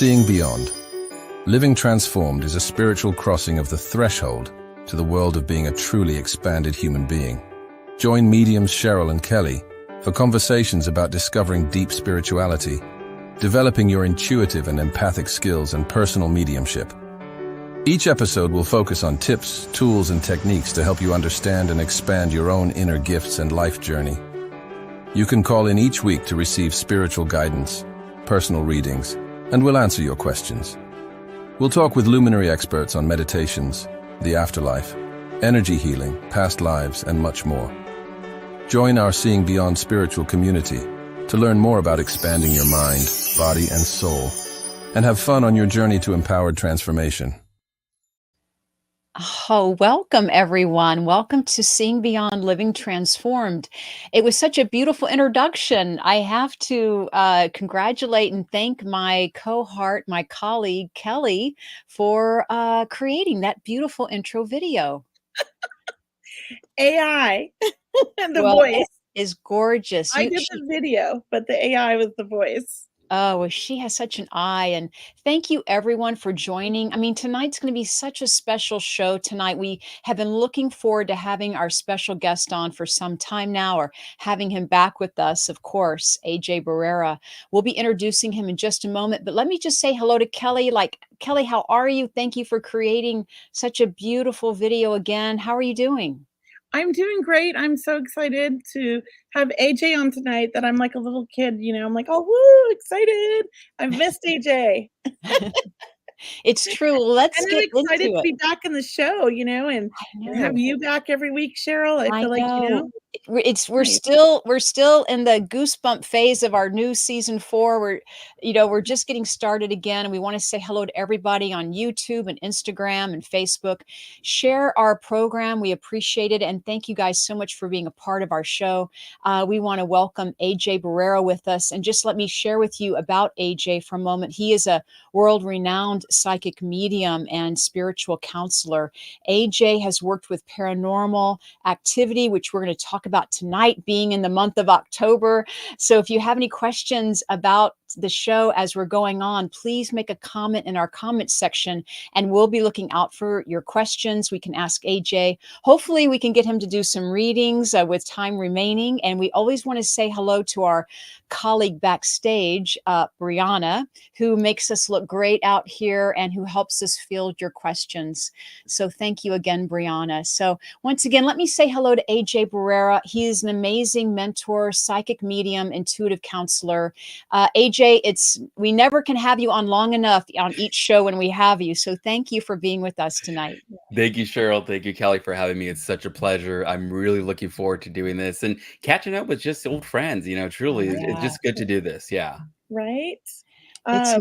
Seeing Beyond. Living Transformed is a spiritual crossing of the threshold to the world of being a truly expanded human being. Join mediums Cheryl and Kelly for conversations about discovering deep spirituality, developing your intuitive and empathic skills, and personal mediumship. Each episode will focus on tips, tools, and techniques to help you understand and expand your own inner gifts and life journey. You can call in each week to receive spiritual guidance, personal readings, and we'll answer your questions. We'll talk with luminary experts on meditations, the afterlife, energy healing, past lives, and much more. Join our Seeing Beyond spiritual community to learn more about expanding your mind, body, and soul, and have fun on your journey to empowered transformation. Oh, welcome everyone. Welcome to Seeing Beyond Living Transformed. It was such a beautiful introduction. I have to congratulate and thank my cohort, my colleague, Kelly, for creating that beautiful intro video. AI and the Well, voice. it is gorgeous. I did the video, but the AI was the voice. Oh, well, she has such an eye. And thank you everyone for joining. I mean, tonight's going to be such a special show tonight. We have been looking forward to having our special guest on for some time now, or having him back with us, of course, AJ Barrera. We'll be introducing him in just a moment, but let me just say hello to Kelly. Kelly, how are you? Thank you for creating such a beautiful video again. How are you doing? I'm doing great. I'm so excited to have AJ on tonight that I'm like a little kid, I'm like, oh, woo, excited. I've missed AJ. It's true. Let's And I'm get excited into to it. be back in the show, and have you back every week, Cheryl. I feel like, We're Nice. still in the goosebump phase of our new season 4. We're just getting started again, and we want to say hello to everybody on YouTube and Instagram and Facebook. Share our program. We appreciate it, and thank you guys so much for being a part of our show. We want to welcome AJ Barrera with us, and just let me share with you about AJ for a moment. He is a world-renowned psychic medium and spiritual counselor. AJ has worked with paranormal activity, which we're going to talk about tonight, being in the month of October. So if you have any questions about the show as we're going on, please make a comment in our comment section, and we'll be looking out for your questions. We can ask AJ. Hopefully we can get him to do some readings with time remaining. And we always want to say hello to our colleague backstage, Brianna, who makes us look great out here and who helps us field your questions. So thank you again, Brianna. So once again, let me say hello to AJ Barrera. He is an amazing mentor, psychic medium, intuitive counselor. AJ, we never can have you on long enough on each show when we have you. So thank you for being with us tonight. Thank you, Cheryl. Thank you, Kelly, for having me. It's such a pleasure. I'm really looking forward to doing this and catching up with just old friends. Truly, it's just good to do this. Yeah. Right. It's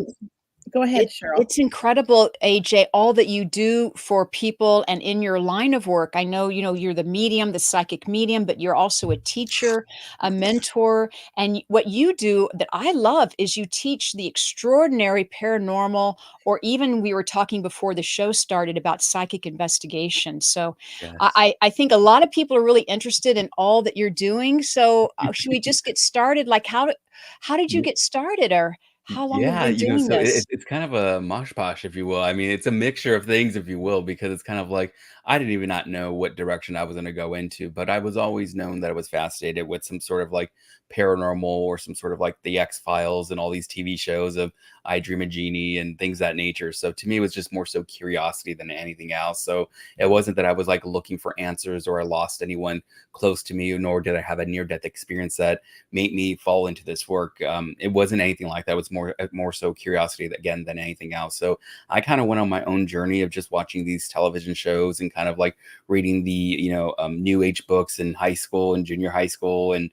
Go ahead, Cheryl. It's incredible, AJ, all that you do for people and in your line of work. I know, you're the medium, the psychic medium, but you're also a teacher, a mentor. And what you do that I love is you teach the extraordinary paranormal, or even we were talking before the show started about psychic investigation. So Yes. I think a lot of people are really interested in all that you're doing. So should we just get started? How did you get started, or how long have you been doing so this? it's kind of a mosh posh, if you will. I mean, it's a mixture of things, if you will, because it's kind of like I didn't even not know what direction I was going to go into, but I was always known that I was fascinated with some sort of like paranormal or some sort of like the X-Files and all these TV shows of I Dream a Genie and things of that nature. So to me, it was just more so curiosity than anything else. So it wasn't that I was like looking for answers or I lost anyone close to me, nor did I have a near-death experience that made me fall into this work. It wasn't anything like that. It was more so curiosity again than anything else. So I kind of went on my own journey of just watching these television shows and kind of like reading the new age books in high school and junior high school and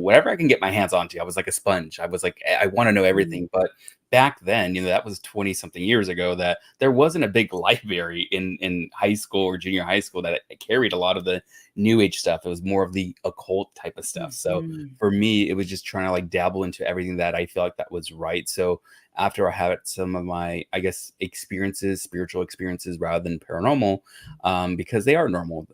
whatever I can get my hands onto. I was like a sponge. I was like, I want to know everything. But back then, that was 20 something years ago, that there wasn't a big library in high school or junior high school that carried a lot of the new age stuff. It was more of the occult type of stuff. So for me, it was just trying to like dabble into everything that I feel like that was right. So after I had some of my, I guess, experiences, spiritual experiences rather than paranormal, because they are normal,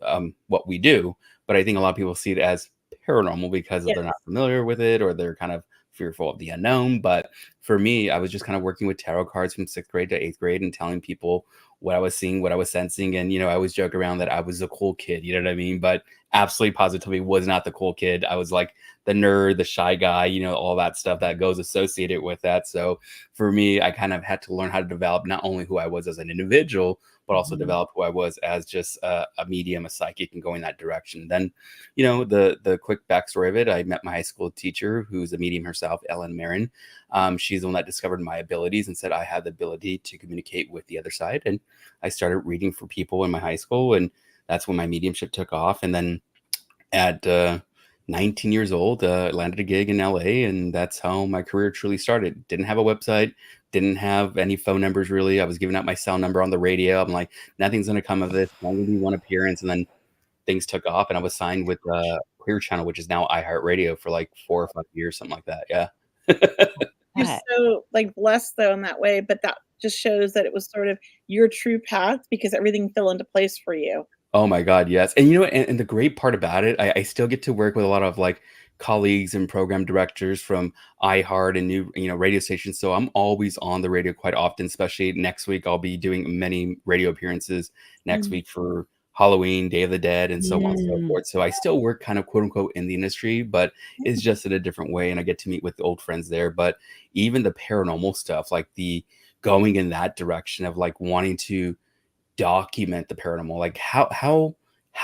what we do. But I think a lot of people see it as paranormal because they're not familiar with it, or they're kind of fearful of the unknown. But for me, I was just kind of working with tarot cards from 6th grade to 8th grade and telling people what I was seeing, what I was sensing. And, I always joke around that I was a cool kid, you know what I mean? But absolutely positively was not the cool kid. I was like the nerd, the shy guy, all that stuff that goes associated with that. So for me, I kind of had to learn how to develop not only who I was as an individual, but also develop who I was as just a medium, a psychic, and going that direction. Then, the quick backstory of it, I met my high school teacher, who's a medium herself, Ellen Marin. She's the one that discovered my abilities and said I had the ability to communicate with the other side. And I started reading for people in my high school, and that's when my mediumship took off. And then at 19 years old, landed a gig in LA, and that's how my career truly started. Didn't have a website, didn't have any phone numbers really. I was giving out my cell number on the radio. I'm like, nothing's going to come of this. I'm going to do one appearance. And then things took off, and I was signed with Clear Channel, which is now iHeartRadio, for like 4 or 5 years, something like that. Yeah. You're That- so like blessed though in that way, but that just shows that it was sort of your true path because everything fell into place for you. Oh my God, yes. And and the great part about it, I still get to work with a lot of like colleagues and program directors from iHeart and new, radio stations. So I'm always on the radio quite often, especially next week. I'll be doing many radio appearances next Mm. week for Halloween, Day of the Dead, and so on and so Mm. forth. So I still work kind of quote unquote in the industry, but it's just in a different way. And I get to meet with old friends there. But even the paranormal stuff, like the going in that direction of like wanting to document the paranormal, like how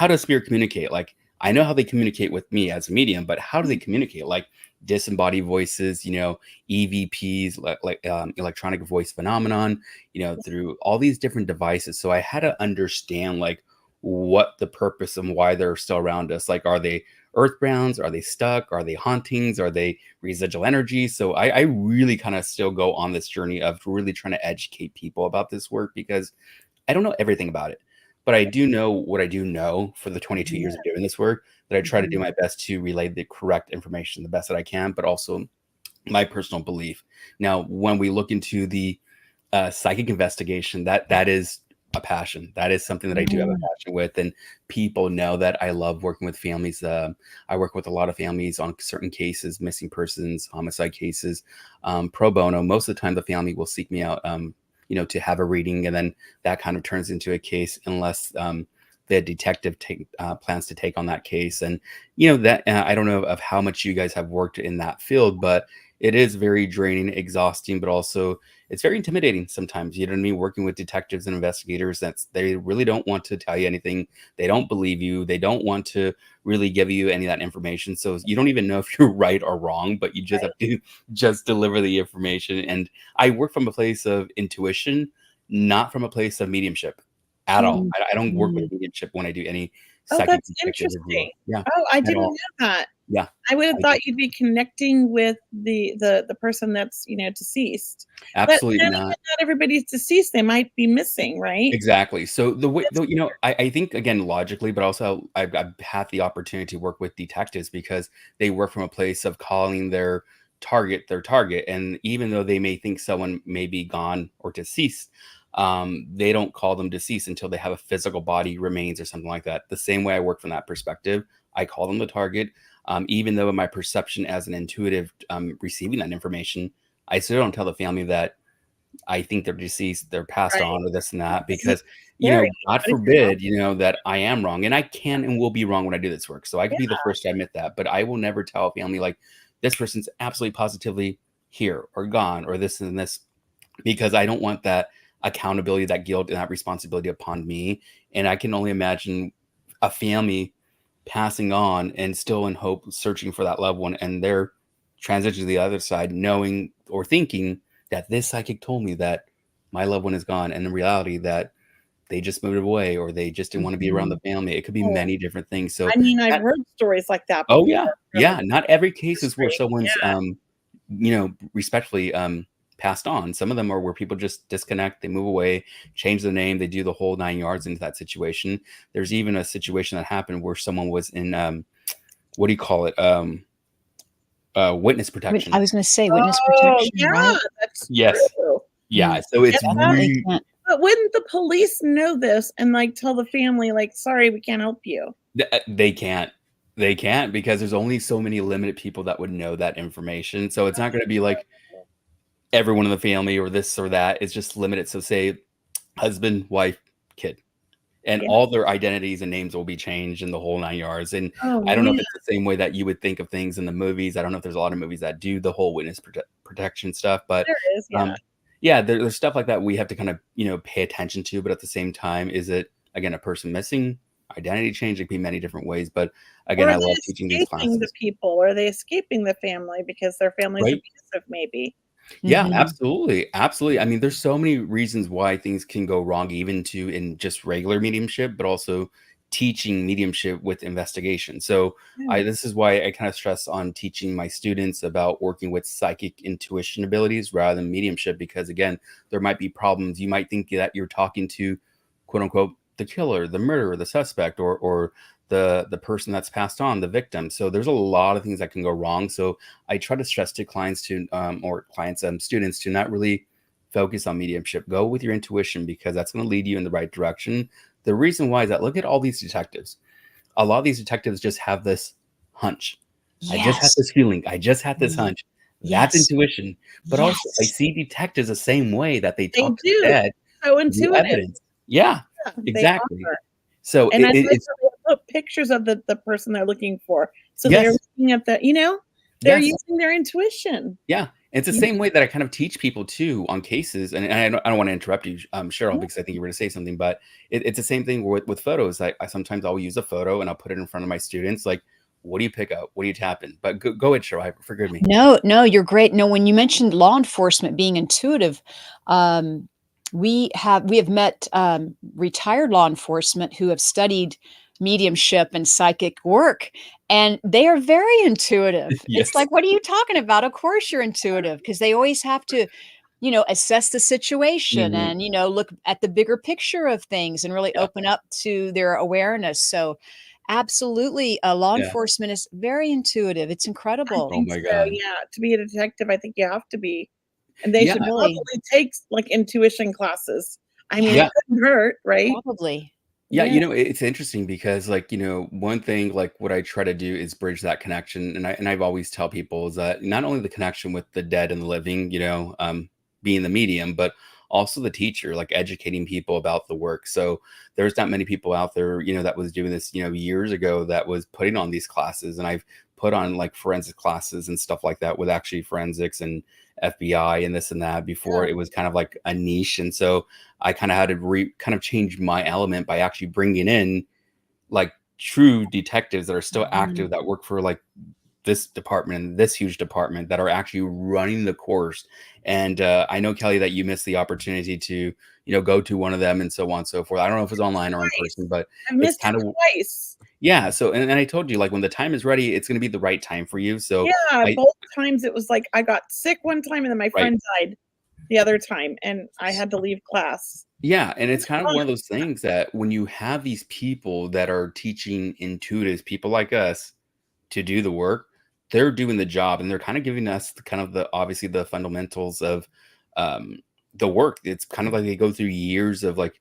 does spirit communicate? Like I know how they communicate with me as a medium, but how do they communicate? Like disembodied voices, EVPs, like electronic voice phenomenon, through all these different devices. So I had to understand like what the purpose and why they're still around us. Like, are they earthbounds? Are they stuck? Are they hauntings? Are they residual energy? So I really kind of still go on this journey of really trying to educate people about this work, because I don't know everything about it, but I do know what I do know for the 22 years of doing this work, that I try to do my best to relay the correct information the best that I can, but also my personal belief. Now, when we look into the psychic investigation, that is a passion. That is something that I do have a passion with, and people know that I love working with families. I work with a lot of families on certain cases, missing persons, homicide cases, pro bono. Most of the time, the family will seek me out, to have a reading, and then that kind of turns into a case, unless the detective plans to take on that case. And that I don't know of how much you guys have worked in that field, but it is very draining, exhausting, but also it's very intimidating sometimes. You know what I mean? Working with detectives and investigators, they really don't want to tell you anything. They don't believe you. They don't want to really give you any of that information. So you don't even know if you're right or wrong, but you just have to just deliver the information. And I work from a place of intuition, not from a place of mediumship at all. I don't work with mediumship when I do any Oh, psychic that's detective review. interesting. Yeah, Oh, I at didn't all. know that. Yeah. I would have I thought you'd be connecting with the person that's, deceased. But absolutely then not. again, not everybody's deceased. They might be missing, right? Exactly. So the way, That's I think again logically, but also I've had the opportunity to work with detectives because they work from a place of calling their target, and even though they may think someone may be gone or deceased, they don't call them deceased until they have a physical body remains or something like that. The same way I work from that perspective, I call them the target, even though in my perception as an intuitive receiving that information, I still don't tell the family that I think they're deceased, they're passed right. on, or this and that, This is because, scary. God What if you're wrong? forbid, that I am wrong, and I can and will be wrong when I do this work. So I can be the Yeah, first to admit that, but I will never tell a family like this person's absolutely positively here or gone or this and this, because I don't want that accountability, that guilt, and that responsibility upon me. And I can only imagine a family passing on and still in hope, searching for that loved one, and they're transitioning to the other side, knowing or thinking that this psychic told me that my loved one is gone, and in reality that they just moved away or they just didn't want to be around the family. It could be Oh, many different things. So I mean, I've that, heard stories like that oh before yeah, from yeah. Not every case is where industry. someone's Yeah. respectfully passed on. Some of them are where people just disconnect, they move away, change the name, they do the whole 9 yards into that situation. There's even a situation that happened where someone was in what do you call it? Witness protection. I was going to say witness Oh, protection, yeah, right? that's Yes. true. Yeah. Mm. So it's Get that? Definitely really can't. But wouldn't the police know this and like tell the family, like, sorry, we can't help you? they can't. They can't because there's only so many limited people that would know that information. So it's not going to be like everyone in the family or this or that. It's just limited. So say husband, wife, kid, and Yeah. all their identities and names will be changed in the whole 9 yards. And Oh, I don't know if man. it's the same way that you would think of things in the movies. I don't know if there's a lot of movies that do the whole witness protection stuff, but There is, yeah. yeah, there's stuff like that we have to kind of, pay attention to. But at the same time, is it, again, a person missing, identity change? It can be many different ways. But Or again, are I they love teaching these escaping the classes. people? Are they escaping the family because their family's Right. abusive maybe? Yeah, Mhm. absolutely, absolutely. I mean, there's so many reasons why things can go wrong, even to in just regular mediumship, but also teaching mediumship with investigation. So, Yeah. I this is why I kind of stress on teaching my students about working with psychic intuition abilities rather than mediumship, because again, there might be problems. You might think that you're talking to, quote unquote, the killer, the murderer, the suspect, or the person that's passed on, the victim. So there's a lot of things that can go wrong. So I try to stress to clients or clients students to not really focus on mediumship. Go with your intuition because that's going to lead you in the right direction. The reason why is that look at all these detectives. A lot of these detectives just have this hunch. I just had Yes. this feeling. I just had this Mm. hunch. That's Yes. intuition. But also, I Yes. see detectives the same way that they They talk to the do. dead So through intuitive. evidence. Yeah, Yeah, they exactly. are. So And I like it's that they put pictures of the person they're looking for. So they're yes, looking at they're yes. using their intuition. Yeah, it's the You same way that I kind of teach people too on cases, and I don't wanna interrupt you, Cheryl, know? because I think you were gonna say something, but it's the same thing with photos. I sometimes I'll use a photo and I'll put it in front of my students, like, "What do you pick up? What do you tap in?" But go ahead, Cheryl, forgive me. No, no, you're great. No, when you mentioned law enforcement being intuitive, um, we have met retired law enforcement who have studied mediumship and psychic work, and they are very intuitive. It's Yes. like, what are you talking about? Of course you're intuitive because they always have to, assess the situation Mhm. and, look at the bigger picture of things and really Yeah, open up to their awareness. So, absolutely, law yeah. enforcement is very intuitive. It's I incredible. Oh think my so, god. yeah. To be a detective, I think you have to be. And they Yeah, should Really, probably take, like, intuition classes. I mean, yeah, it yeah. couldn't hurt, right? probably. Yeah, Yeah. it's interesting because, like, one thing, like, what I try to do is bridge that connection, and I've always tell people is that not only the connection with the dead and the living, being the medium, but also the teacher, like educating people about the work. So there's not many people out there, that was doing this, years ago that was putting on these classes, and I've put on like forensic classes and stuff like that with actually forensics and FBI and this and that before Yeah. it was kind of like a niche, and so I kind of had to kind of change my element by actually bringing in like true detectives that are still Mhm. active that work for like this department and this huge department that are actually running the course. And I know, Kelly, that you missed the opportunity to, go to one of them and so on and so forth. I don't know if it's online or in person, Twice. but I've it's missed it kind of, twice. yeah. So, and I told you, like, when the time is ready, it's going to be the right time for you. So, Yeah, I, both times it was like I got sick one time and then my right. friend died the other time, and I had to leave class. Yeah, and it's kind of Oh, one of those things that when you have these people that are teaching intuitives, people like us, to do the work, they're doing the job and they're kind of giving us the kind of the obviously the fundamentals of um, the work. It's kind of like they go through years of like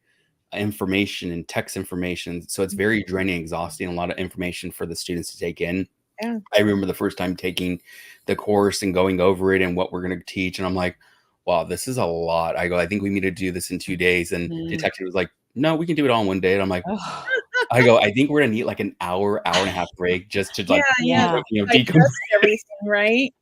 information and text information. So it's very draining, exhausting, a lot of information for the students to take in. yeah. I remember the first time taking the course and going over it and what we're going to teach. And I'm like, wow, this is a lot. I go, I think we need to do this in 2 days. And Mhm. detective was like, no, we can do it all in one day. And I'm like, Oh, I go, I think we're gonna need like an hour, hour and a half break just to Yeah, like, yeah, yeah. decompress. digest everything, right?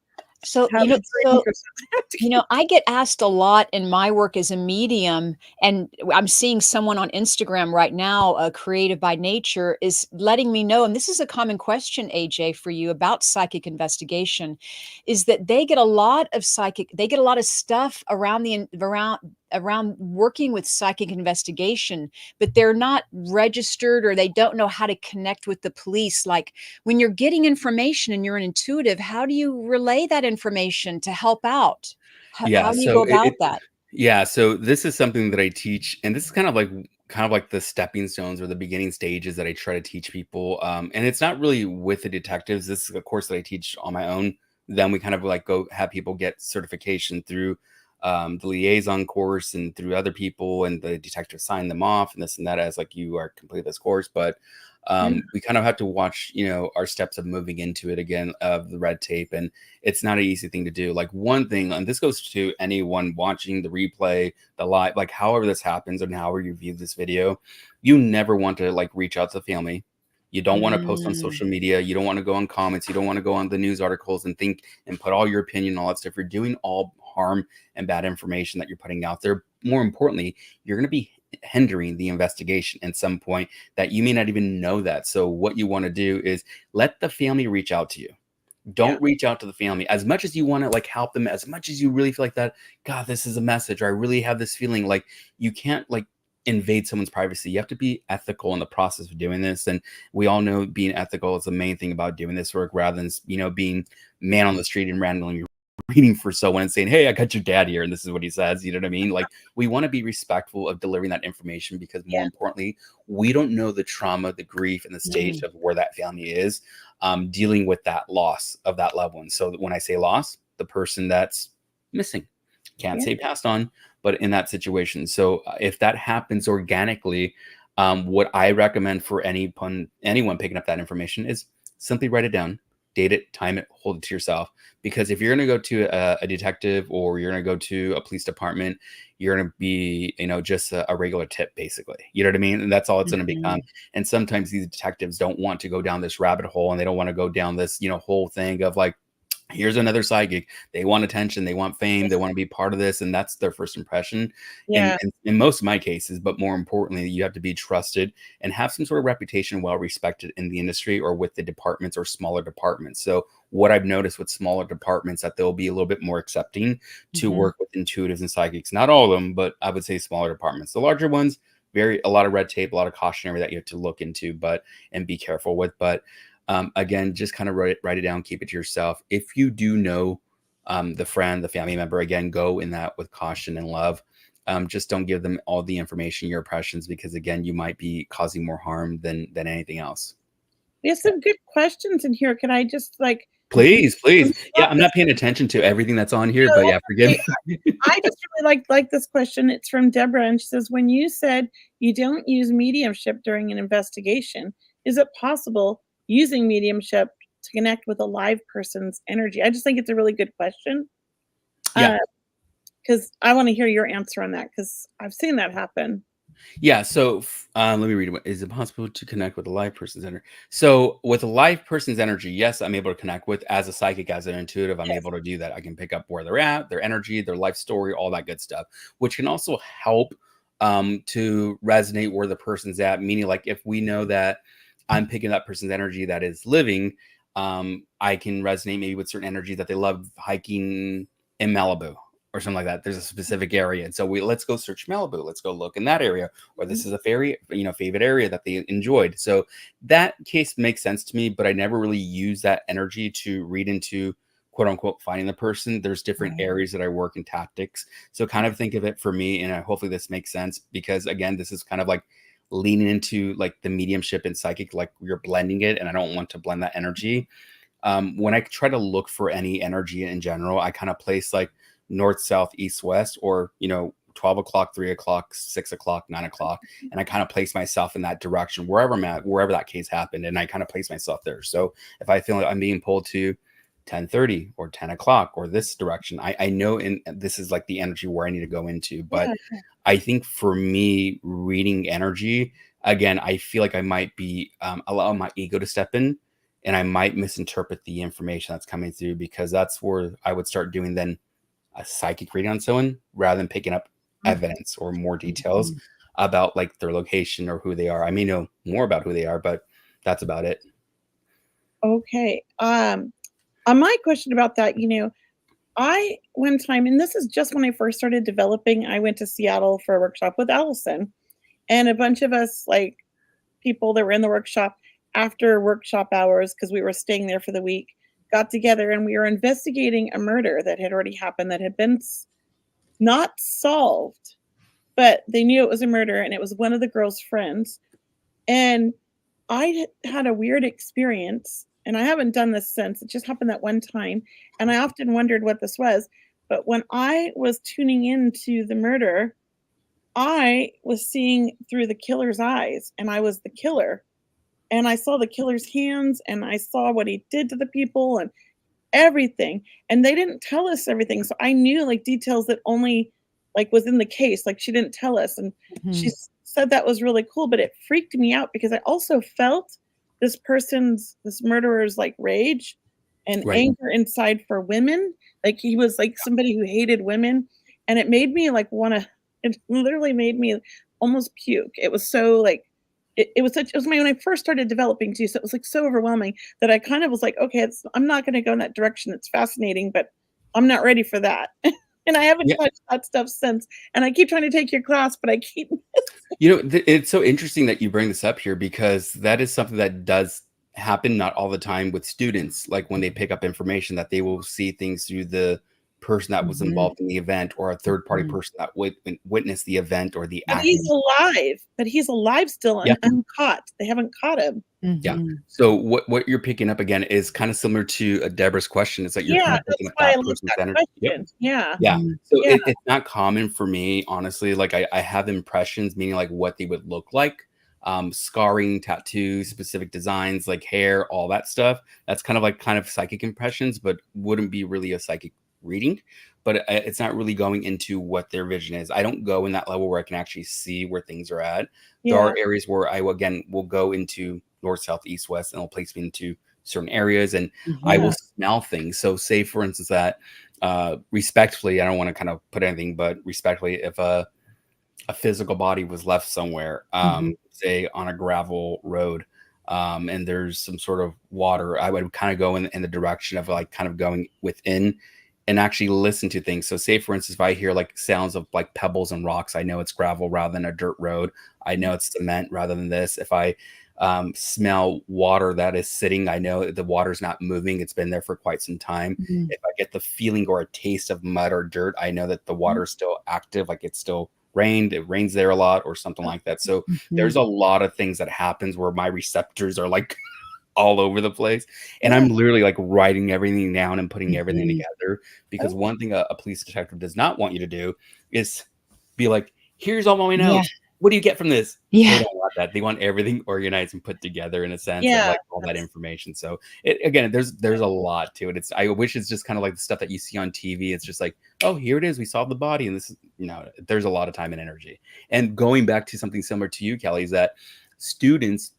So, Have a drink or something. I get asked a lot in my work as a medium, and I'm seeing someone on Instagram right now, creative by nature, is letting me know, and this is a common question, AJ, for you about psychic investigation, is that they get a lot of stuff around around working with psychic investigation, but they're not registered or they don't know how to connect with the police. Like when you're getting information and you're an intuitive, how do you relay that information to help out? Yeah, How do you go so about that? yeah, so this is something that I teach, and this is kind of like the stepping stones or the beginning stages that I try to teach people. And it's not really with the detectives. This is a course that I teach on my own. Then we kind of like go have people get certification through the liaison course and through other people, and the detectives sign them off and this and that as like you are complete this course. But Yeah. We kind of have to watch, our steps of moving into it again, of the red tape. And it's not an easy thing to do. Like, one thing, and this goes to anyone watching the replay, the live, like however this happens and however you view this video, you never want to like reach out to the family. You don't want to post on Mm. social media. You don't want to go on comments. You don't want to go on the news articles and think and put all your opinion and all that stuff. You're doing all harm and bad information that you're putting out there. More importantly, you're going to be hindering the investigation at some point that you may not even know that. So what you want to do is let the family reach out to you. Yeah. Don't reach out to the family as much as you want to like help them, as much as you really feel like that, God, this is a message, or I really have this feeling. Like, you can't like invade someone's privacy. You have to be ethical in the process of doing this. And we all know being ethical is the main thing about doing this work, rather than, being man on the street and randomly reading for someone and saying, hey, I got your dad here and this is what he says. You know what I mean? Like, we want to be respectful of delivering that information, because more Yeah. importantly, we don't know the trauma, the grief, and the stage Mm. of where that family is dealing with that loss of that loved one. So when I say loss, the person that's missing, can't Yeah. say passed on, but in that situation. So if that happens organically, what I recommend for anyone picking up that information is simply write it down, date it, time it, hold it to yourself. Because if you're going to go to a detective, or you're going to go to a police department, you're going to be, just a regular tip, basically. You know what I mean? And that's all it's going to become. Mhm. And sometimes these detectives don't want to go down this rabbit hole, and they don't want to go down this, whole thing of like, here's another psychic. They want attention, they want fame, they want to be part of this, and that's their first impression. And, Yeah. and in most of my cases, but more importantly, you have to be trusted and have some sort of reputation, well respected in the industry or with the departments or smaller departments. So what I've noticed with smaller departments, that they'll be a little bit more accepting to Mhm. work with intuitives and psychics. Not all of them, but I would say smaller departments. The larger ones, a lot of red tape, a lot of cautionary that you have to look into, and be careful with. But again, just kind of write it down, keep it to yourself. If you do know the friend, the family member, again, go in that with caution and love. Just don't give them all the information, your impressions, because again, you might be causing more harm than anything else. We have some good questions in here. Can I just like Please, please. Yeah, drop I'm this? not paying attention to everything that's on here, No, but yeah, that's forgive okay. me. I just really like this question. It's from Deborah, and she says, "When you said you don't use mediumship during an investigation, is it possible using mediumship to connect with a live person's energy?" I just think it's a really good question, Yeah. because I want to hear your answer on that, because I've seen that happen. Yeah. So let me read it. Is it possible to connect with a live person's energy? So with a live person's energy, yes, I'm able to connect with, as a psychic, as an intuitive. I'm Yes. able to do that. I can pick up where they're at, their energy, their life story, all that good stuff, which can also help to resonate where the person's at. Meaning, like, if we know that I'm picking that person's energy that is living, I can resonate maybe with certain energy that they love hiking in Malibu or something like that. There's a specific area. And so let's go search Malibu. Let's go look in that area. Or this is a very, favorite area that they enjoyed. So that case makes sense to me, but I never really use that energy to read into, quote unquote, finding the person. There's different Right. areas that I work in, tactics. So kind of think of it for me, and hopefully this makes sense, because again, this is kind of like leaning into like the mediumship and psychic, like you're blending it, and I don't want to blend that energy. When I try to look for any energy in general, I kind of place like north, south, east, west, or 12 o'clock, 3 o'clock, 6 o'clock, 9 o'clock, and I kind of place myself in that direction wherever I'm at, wherever that case happened, and I kind of place myself there. So if I feel like I'm being pulled to 10:30 or 10 o'clock or this direction, I know this is like the energy where I need to go into. But Yeah. I think for me, reading energy, again, I feel like I might be allowing my ego to step in, and I might misinterpret the information that's coming through, because that's where I would start doing then a psychic reading on someone, rather than picking up evidence or more details Mhm. about like their location or who they are. I may know more about who they are, but that's about it. Okay. On my question about that, I one time, and this is just when I first started developing, I went to Seattle for a workshop with Allison, and a bunch of us, like, people that were in the workshop after workshop hours, because we were staying there for the week, got together and we were investigating a murder that had already happened, that had been not solved, but they knew it was a murder, and it was one of the girl's friends. And I had a weird experience, and I haven't done this since. It just happened that one time, and I often wondered what this was. But when I was tuning into the murder, I was seeing through the killer's eyes, and I was the killer. and I saw the killer's hands, and I saw what he did to the people and everything, and they didn't tell us everything, so I knew, like, details that only, like, was in the case, like, she didn't tell us, and she Mhm. said that was really cool, but it freaked me out because I also felt this murderer's, like, rage and Right. anger inside for women, like, he was, like, somebody who hated women, and it made me, like, wanna it literally made me almost puke. It was so, like it was when I first started developing too, so it was, like, so overwhelming that I kind of was like, "Okay, I'm not gonna go in that direction, it's fascinating, but I'm not ready for that." And I haven't Yeah. touched that stuff since, and I keep trying to take your class, but I keep You know, it's so interesting that you bring this up here because that is something that does happen not all the time with students. Like when they pick up information, that they will see things through the person that was Mhm. involved in the event or a third party Mhm. person that witnessed the event or the but act. he's alive still Yeah. and uncaught. They haven't caught him. Yeah. Mhm. So what you're picking up again is kind of similar to Deborah's question. Is that you're kind Yeah, of picking that's up why I that like person's that energy. Yep. question. Yeah, Yeah. Mhm. So yeah, it's not common for me, honestly. Like I have impressions, meaning like what they would look like. Scarring, tattoos, specific designs, like hair, all that stuff. That's kind of psychic impressions, but wouldn't be really a psychic reading. But it's not really going into what their vision is. I don't go in that level where I can actually see where things are at. There yeah, are areas where again will go into north, south, east, west, and it'll place me into certain areas, and I will yeah, Mhm. smell things. So, say for instance that respectfully, I don't want to kind of put anything, but respectfully, if a physical body was left somewhere, Mhm. say on a gravel road, and there's some sort of water, I would kind of go in the direction of like kind of going within and actually listen to things. So, say for instance, if I hear like sounds of like pebbles and rocks, I know it's gravel rather than a dirt road. I know it's cement rather than this. If I smell water that is sitting, I know the water's not moving. It's been there for quite some time. Mhm. If I get the feeling or a taste of mud or dirt, I know that the mhm, water is still active, like it's still rained. It rains there a lot or something like that. So there's Mhm. a lot of things that happens where my receptors are like all over the place. And yeah, I'm literally like writing everything down and putting everything Mhm. together because oh, one thing a police detective does not want you to do is be like, here's all my Yeah. notes. What do you get from this? They Yeah. don't want that. They want everything organized and put together in a sense of yeah, like all that that's information. So again, there's a lot to it. I wish it's just kind of like the stuff that you see on TV. It's just like, oh, here it is. We solved the body, and this is there's a lot of time and energy. And going back to something similar to you, Kelly, is that students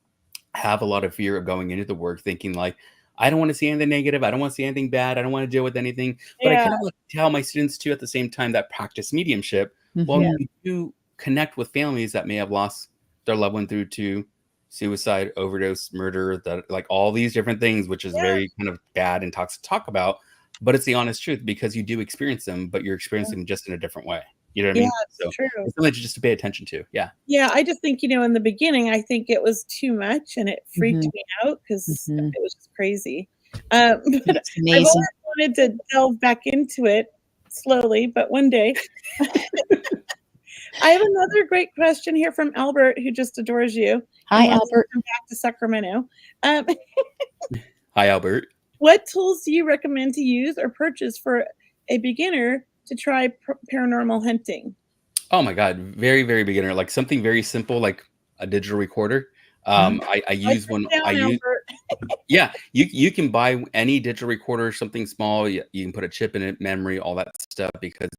have a lot of fear of going into the work thinking like, I don't want to see anything negative. I don't want to see anything bad. I don't want to deal with anything. But I yeah, kind of like to tell my students too at the same time that practice mediumship. Well, yeah, Mhm. you do connect with families that may have lost their loved one through to suicide, overdose, murder, that like all these different things, which is yeah, very kind of bad and toxic to talk about. But it's the honest truth because you do experience them, but you're yeah, experiencing them just in a different way. You know what I yeah, mean? it's So true. it's something just to pay attention to. Yeah. Yeah, I just think, in the beginning, I think it was too much and it freaked Mhm. me out because Mhm. it was just crazy. But It's I've always amazing. wanted to delve back into it slowly, but one day. I have another great question here from Albert, who just adores you and Hi, wants to Albert. come back to Sacramento. Um, Hi, Albert. what tools do you recommend to use or purchase for a beginner to try paranormal hunting? Oh my god, very, very beginner, like something very simple, like a digital recorder. Huh? I Write use this one. I down, use Albert. Yeah, you can buy any digital recorder, something small. You can put a chip in it, memory, all that stuff, because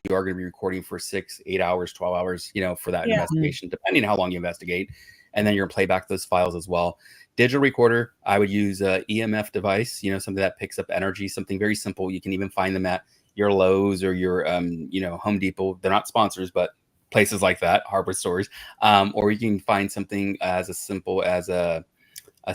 you are going to be recording for 6, 8 hours, 12 hours, for that Yeah, Mhm. investigation, depending on how long you investigate. And then you're going to play back those files as well. Digital recorder, I would use a EMF device, something that picks up energy, something very simple. You can even find them at your Lowe's or your, Home Depot. They're not sponsors, but places like that, hardware stores. Or you can find something as simple as a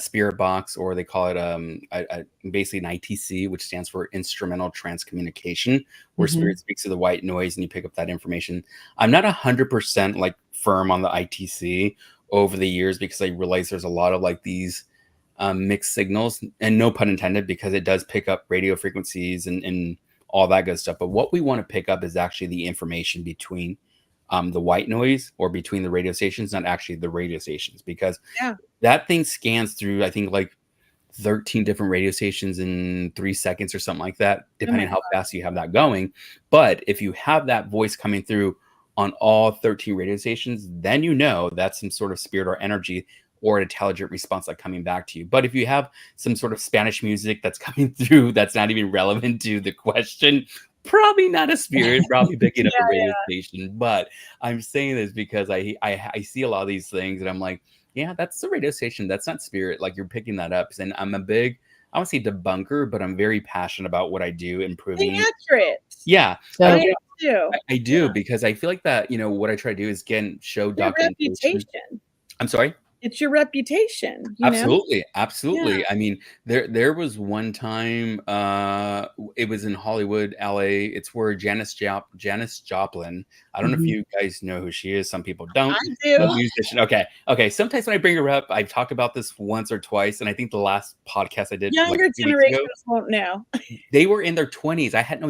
spirit box, or they call it basically an ITC, which stands for instrumental transcommunication, where Mhm. spirit speaks to the white noise and you pick up that information. I'm not 100% like firm on the ITC over the years because I realize there's a lot of like these mixed signals, and no pun intended, because it does pick up radio frequencies and all that good stuff. But what we want to pick up is actually the information between the white noise or between the radio stations, not actually the radio stations, because yeah, that thing scans through, I think, like 13 different radio stations in 3 seconds or something like that, oh my depending on how fast you have that going. But if you have that voice coming through on all 13 radio stations, then that's some sort of spirit or energy or an intelligent response like coming back to you. But if you have some sort of Spanish music that's coming through that's not even relevant to the question, probably not a spirit, probably picking up a radio station. But I'm saying this because I see a lot of these things and I'm like, yeah, that's the radio station. That's not spirit. Like you're picking that up. And I'm a big, I don't say debunker, but I'm very passionate about what I do, improving. Being accurate. Yeah. So- I do because I feel like that, you know, what I try to do is again, show Your documentation. reputation. I'm sorry? It's your reputation. You know? Absolutely. Absolutely. Yeah. I mean, there was one time, it was in Hollywood, LA. It's where Janis Joplin. I don't know if you guys know who she is. Some people don't. I do. A musician. Okay. Sometimes when I bring her up, I've talked about this once or twice, and I think the last podcast I did Younger like 2 weeks generations ago, won't know. they were in their 20s. I had no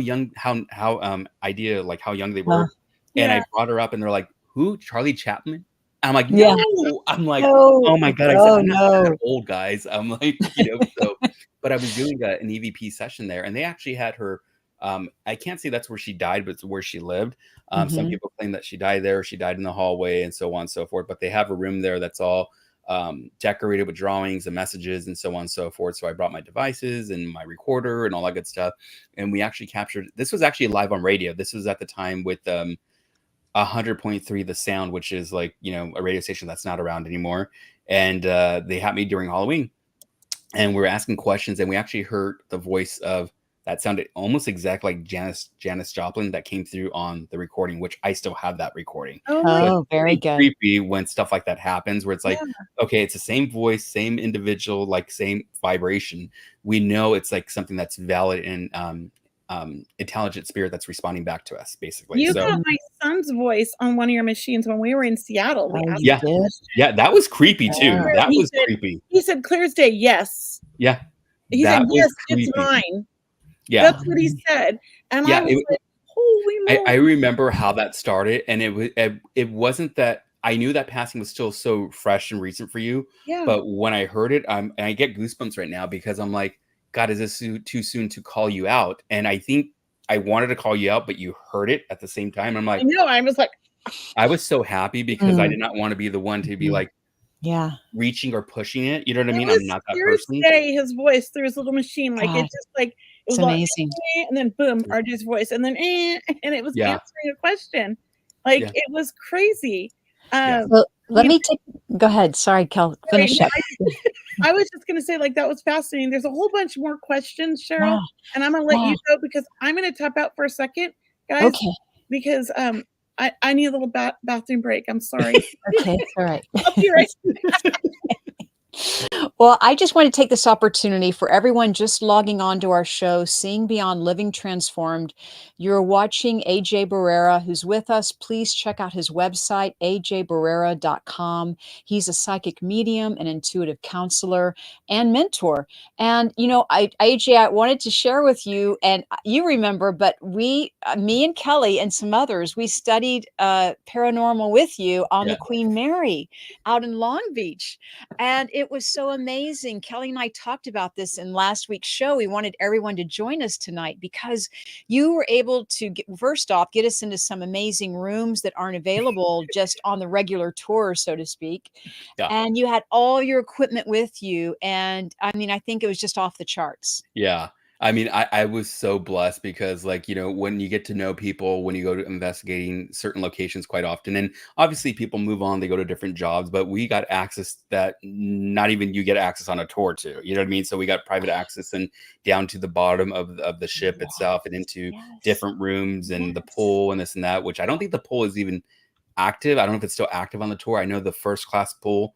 idea like how young they were, and I brought her up, and they're like, "Who? Charlie Chaplin?" I'm like, Yeah. no. I'm like, No. oh my God. I Oh, said, I'm not no. that old, guys. I'm like, you know, so, but I was doing an EVP session there, and they actually had her. I can't say that's where she died, but it's where she lived. Some people claim that she died there, she died in the hallway, and so on and so forth. But they have a room there that's all decorated with drawings and messages and so on and so forth. So I brought my devices and my recorder and all that good stuff. And we actually captured, this was actually live on radio. This was at the time with 100.3 The Sound, which is like, you know, a radio station that's not around anymore. And they had me during Halloween, and we were asking questions, and we actually heard the voice of that sounded almost exactly like Janis Joplin that came through on the recording, which I still have that recording. Oh, very good. Creepy when stuff like that happens, where it's like, okay, it's the same voice, same individual, like same vibration. We know it's like something that's valid and intelligent spirit that's responding back to us, basically. You So got my son's voice on one of your machines when we were in Seattle. We asked yeah, him. yeah, that was creepy too. Yeah. That He was said- creepy. He said, "Clear as day, yes." Yeah, He that said, was "Yes, creepy. it's mine." Yeah, That's what he said, and Yeah, I was like, "Holy moly!" I remember how that started, and it wasn't that I knew that passing was still so fresh and recent for you, Yeah. but when I heard it, and I get goosebumps right now because I'm like, God, is this too soon to call you out? And I think I wanted to call you out, but you heard it at the same time. I'm I like, know. I was like, I was so happy because I did not want to be the one to be like Yeah. reaching or pushing it. You know what I it mean? was I'm not that clear as person. day, his voice through his little machine, like God, it just like it It's was like, amazing. and then boom, RJ's voice, and then and it was Yeah. answering a question. Like Yeah. it was crazy. Yeah. Well, let you me take. Go ahead. Sorry, Kel. Finish up. I was just gonna say, like, that was fascinating. There's a whole bunch more questions, Cheryl, Yeah. and I'm gonna let Yeah. you go because I'm gonna tap out for a second, guys, Okay. because I need a little bathroom break. I'm sorry. Okay. It's all right. I'll be right Well, I just want to take this opportunity for everyone just logging on to our show, Seeing Beyond Living Transformed. You're watching AJ Barrera, who's with us. Please check out his website, ajbarrera.com. He's a psychic medium, an intuitive counselor, and mentor. And, you know, AJ, I wanted to share with you, and you remember, but me and Kelly and some others, we studied paranormal with you on the Queen Mary out in Long Beach. And it was so amazing. Kelly and I talked about this in last week's show. We wanted everyone to join us tonight because you were able to, first off, get us into some amazing rooms that aren't available just on the regular tour, so to speak. Yeah. And you had all your equipment with you. And I mean, I think it was just off the charts. Yeah. I mean, I was so blessed because, like, you know, when you get to know people, when you go to investigating certain locations quite often, and obviously people move on, they go to different jobs, but we got access that not even you get access on a tour to, you know what I mean? So we got private access and down to the bottom of the ship itself and into different rooms and the pool and this and that, which I don't think the pool is even active. I don't know if it's still active on the tour. I know the first class pool,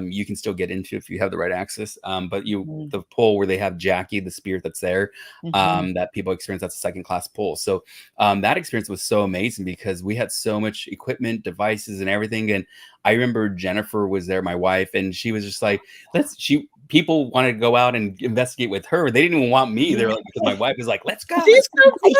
you can still get into if you have the right access. But the pool where they have Jackie, the spirit that's there, that people experience, that's a second class pool. So that experience was so amazing because we had so much equipment, devices, and everything. And I remember Jennifer was there, my wife, and she was just like, people wanted to go out and investigate with her. They didn't even want me. They're like, because my wife was like, let's go. She's so fun.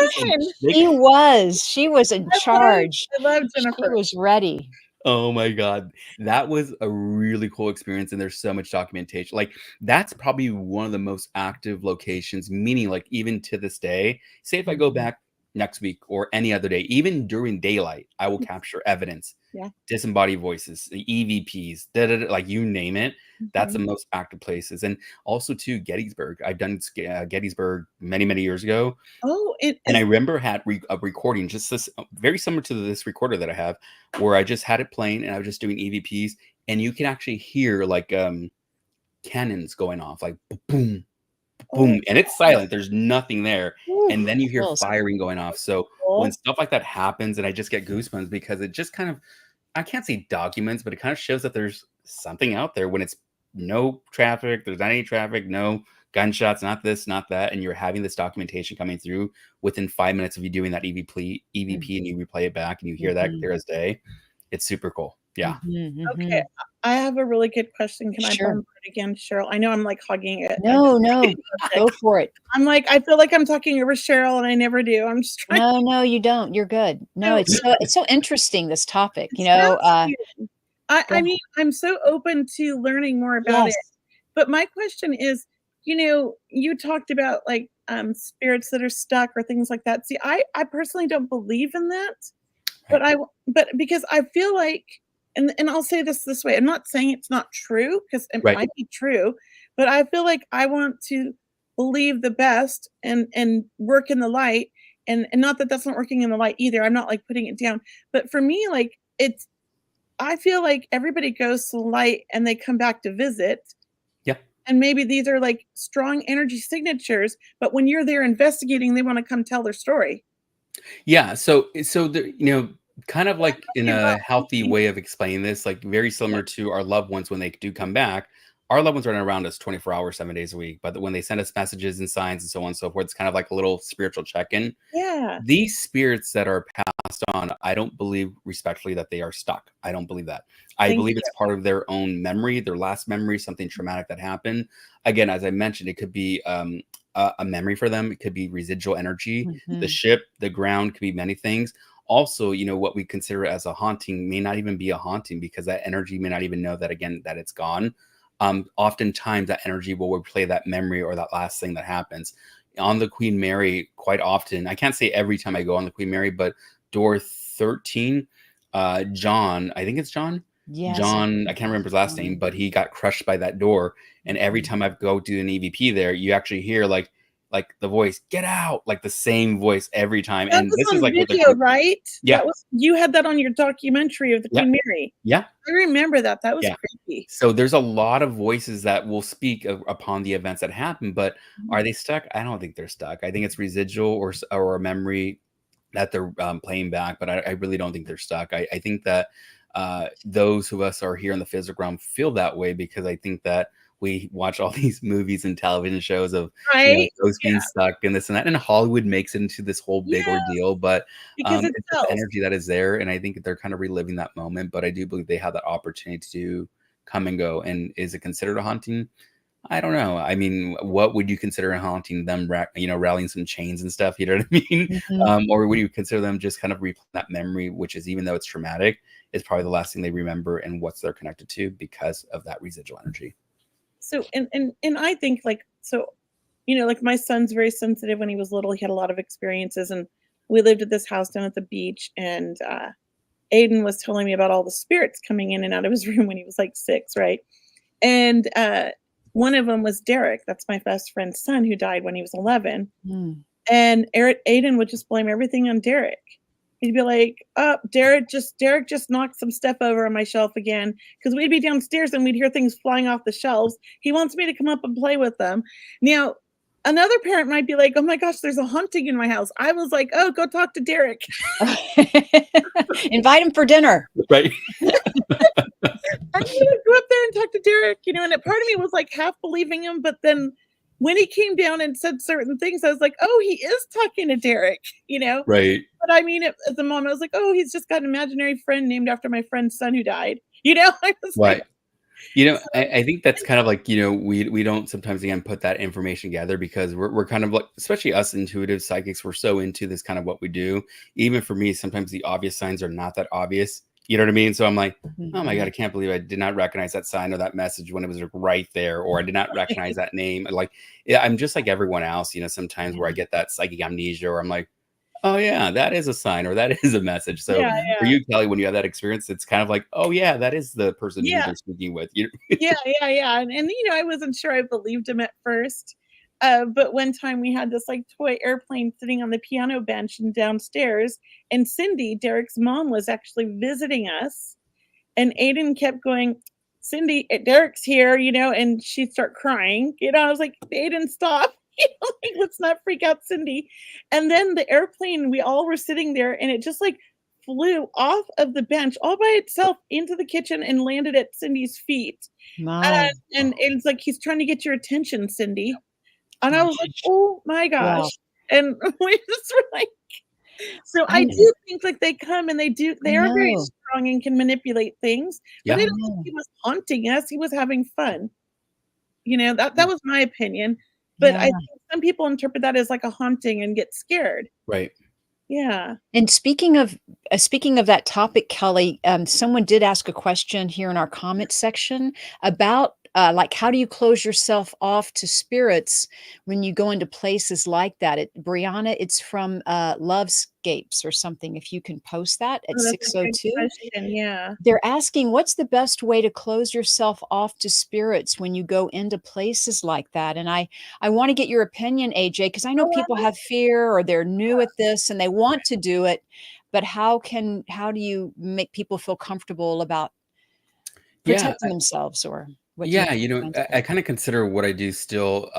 She was in charge. I love Jennifer. She was ready. Oh my God. That was a really cool experience. And there's so much documentation. Like, that's probably one of the most active locations, meaning like even to this day, say if I go back next week or any other day, even during daylight, I will capture evidence, Yeah. disembodied voices, the EVPs, like you name it. That's the Mhm. most active places. And also too, Gettysburg. I've done Gettysburg many, many years ago. Oh, it And I is. remember had a recording just this very similar to this recorder that I have, where I just had it playing and I was just doing EVPs, and you can actually hear like cannons going off, like boom, Oh, boom, and it's silent. There's nothing there, whew, and then you hear Chills. firing going off. So when cool. stuff like that happens, and I just get goosebumps because it just kind of, I can't say documents, but it kind of shows that there's something out there when it's no traffic, there's not any traffic, no gunshots, not this, not that, and you're having this documentation coming through within 5 minutes of you doing that EVP, and you replay it back, and you hear that Mhm. clear as day. It's super cool. Yeah. Mhm, Okay, mhm. I have a really good question. Can I Sure. bombard again, Cheryl? I know I'm like hogging it. No, no, go for it. I'm like, I feel like I'm talking over Cheryl, and I never do. I'm just trying. No, no, you don't. You're good. No, So it's so interesting, this topic, it's fascinating. go I mean, I'm so open to learning more about it. Yes. But my question is, you talked about like spirits that are stuck or things like that. See, I personally don't believe in that, but Right. but because I feel like, and I'll say this way, I'm not saying it's not true because it Right. might be true, but I feel like I want to believe the best and work in the light, and not that that's not working in the light either. I'm not like putting it down, but for me, like it's I feel like everybody goes to the light and they come back to visit. Yeah. And maybe these are like strong energy signatures, but when you're there investigating, they want to come tell their story. Yeah, so there, kind of So I like must in be a lot a healthy thinking. way of explaining this, like very Yeah. similar to our loved ones when they do come back. Our loved ones are around us 24 hours, 7 days a week. But when they send us messages and signs and so on and so forth, it's kind of like a little spiritual check-in. Yeah. These spirits that are passed on, I don't believe respectfully that they are stuck. I don't believe that. I Thank believe you. it's part of their own memory, their last memory, something traumatic that happened. Again, as I mentioned, it could be a memory for them. It could be residual energy. The Mhm. ship, the ground could be many things. Also, what we consider as a haunting may not even be a haunting because that energy may not even know that again that it's gone. Oftentimes, that energy will replay that memory or that last thing that happens on the Queen Mary. Quite often, I can't say every time I go on the Queen Mary, but door 13, John, I think it's John. Yes, I John, I think can't remember his that's last name, fine. but he got crushed by that door. And every Mhm. time I go do an EVP there, you actually hear like the voice, get out, like the same voice every time. That And was this is on like with a video, group. right? Yeah, You had that on your documentary of the yeah, Queen Mary. yeah, I remember that. That was yeah. creepy. So there's a lot of voices that will speak upon the events that happen, but Mhm. are they stuck? I don't think they're stuck. I think it's residual or a memory that they're playing back, but I really don't think they're stuck. I think that those of us are here in the physical realm feel that way because I think that we watch all these movies and television shows of Right? those Yeah. being stuck and this and that, and Hollywood makes it into this whole big Yeah, ordeal. But because it it's just the sells. energy that is there, and I think they're kind of reliving that moment. But I do believe they have that opportunity to come and go. And is it considered a haunting? I don't know. I mean, what would you consider a haunting? Them, rallying some chains and stuff. You know what I mean? Mhm. Or would you consider them just kind of replaying that memory, which is even though it's traumatic, is probably the last thing they remember and what's they're connected to because of that residual energy. So and I think like so, like my son's very sensitive when he was little. He had a lot of experiences, and we lived at this house down at the beach, and Aiden was telling me about all the spirits coming in and out of his room when he was like 6, right? And one of them was Derek. That's my best friend's son who died when he was 11. Mm. And Aiden would just blame everything on Derek. He'd be like, "Oh, Derek just knocked some stuff over on my shelf again." Because we'd be downstairs and we'd hear things flying off the shelves. He wants me to come up and play with them. Now, another parent might be like, "Oh my gosh, there's a haunting in my house." I was like, "Oh, go talk to Derek." Invite him for dinner. Right. I would go up there and talk to Derek, and a part of me was like half believing him, but then when he came down and said certain things, I was like, "Oh, he is talking to Derek," you know. Right. But I mean, as a mom, I was like, "Oh, he's just got an imaginary friend named after my friend's son who died." I was like, Right. so I think that's kind of like, we don't sometimes again put that information together because we're kind of like, especially us intuitive psychics, we're so into this kind of what we do. Even for me, sometimes the obvious signs are not that obvious. You know what I mean? So I'm like, oh my God, Mhm. I can't believe I did not recognize that sign or that message when it was like right there, or I did not recognize that name. Like, yeah, I'm just like everyone else, sometimes where I Yeah. get that psychic amnesia or I'm like, Oh yeah, that is a sign or that is a message. So Yeah, for yeah. you, Kelly, when you have that experience, it's kind of like, oh yeah, that is the person who Yeah. they're speaking with. You Yeah, yeah, yeah, and, I wasn't sure I believed him at first, but one time we had this, like, toy airplane sitting on the piano bench and downstairs, and Cindy, Derek's mom, was actually visiting us, and Aiden kept going, "Cindy, Derek's here," and she'd start crying, I was like, "Aiden, stop." Like, "Let's not freak out Cindy." And then the airplane, we all were sitting there, and it just, like, flew off of the bench all by itself into the kitchen and landed at Cindy's feet. My And it's like, "He's trying to get your attention, Cindy." And I was like, gosh. "Oh my Wow. gosh." And we just were like, so I I know. do think, like, I they are very know. strong and can manipulate things, but I yeah. I don't think know. he was haunting us, he was having fun. That was my opinion, but I Yeah. think some people interpret that as, like, a haunting and get scared. Right. Yeah. And speaking of that topic, Kelly, someone did ask a question here in our comment section about, like, how do you close yourself off to spirits when you go into places like that? Brianna, it's from Lovescapes or something. If you can post that at Oh, that's a good 602. question, yeah. They're asking, what's the best way to close yourself off to spirits when you go into places like that? And I want to get your opinion, AJ, because I know Oh, people wow. have fear or they're new at this and they want to do it, but how do you make people feel comfortable about Yeah. protecting themselves, or what do you Yeah, recommend to I them? kind of consider what I do still,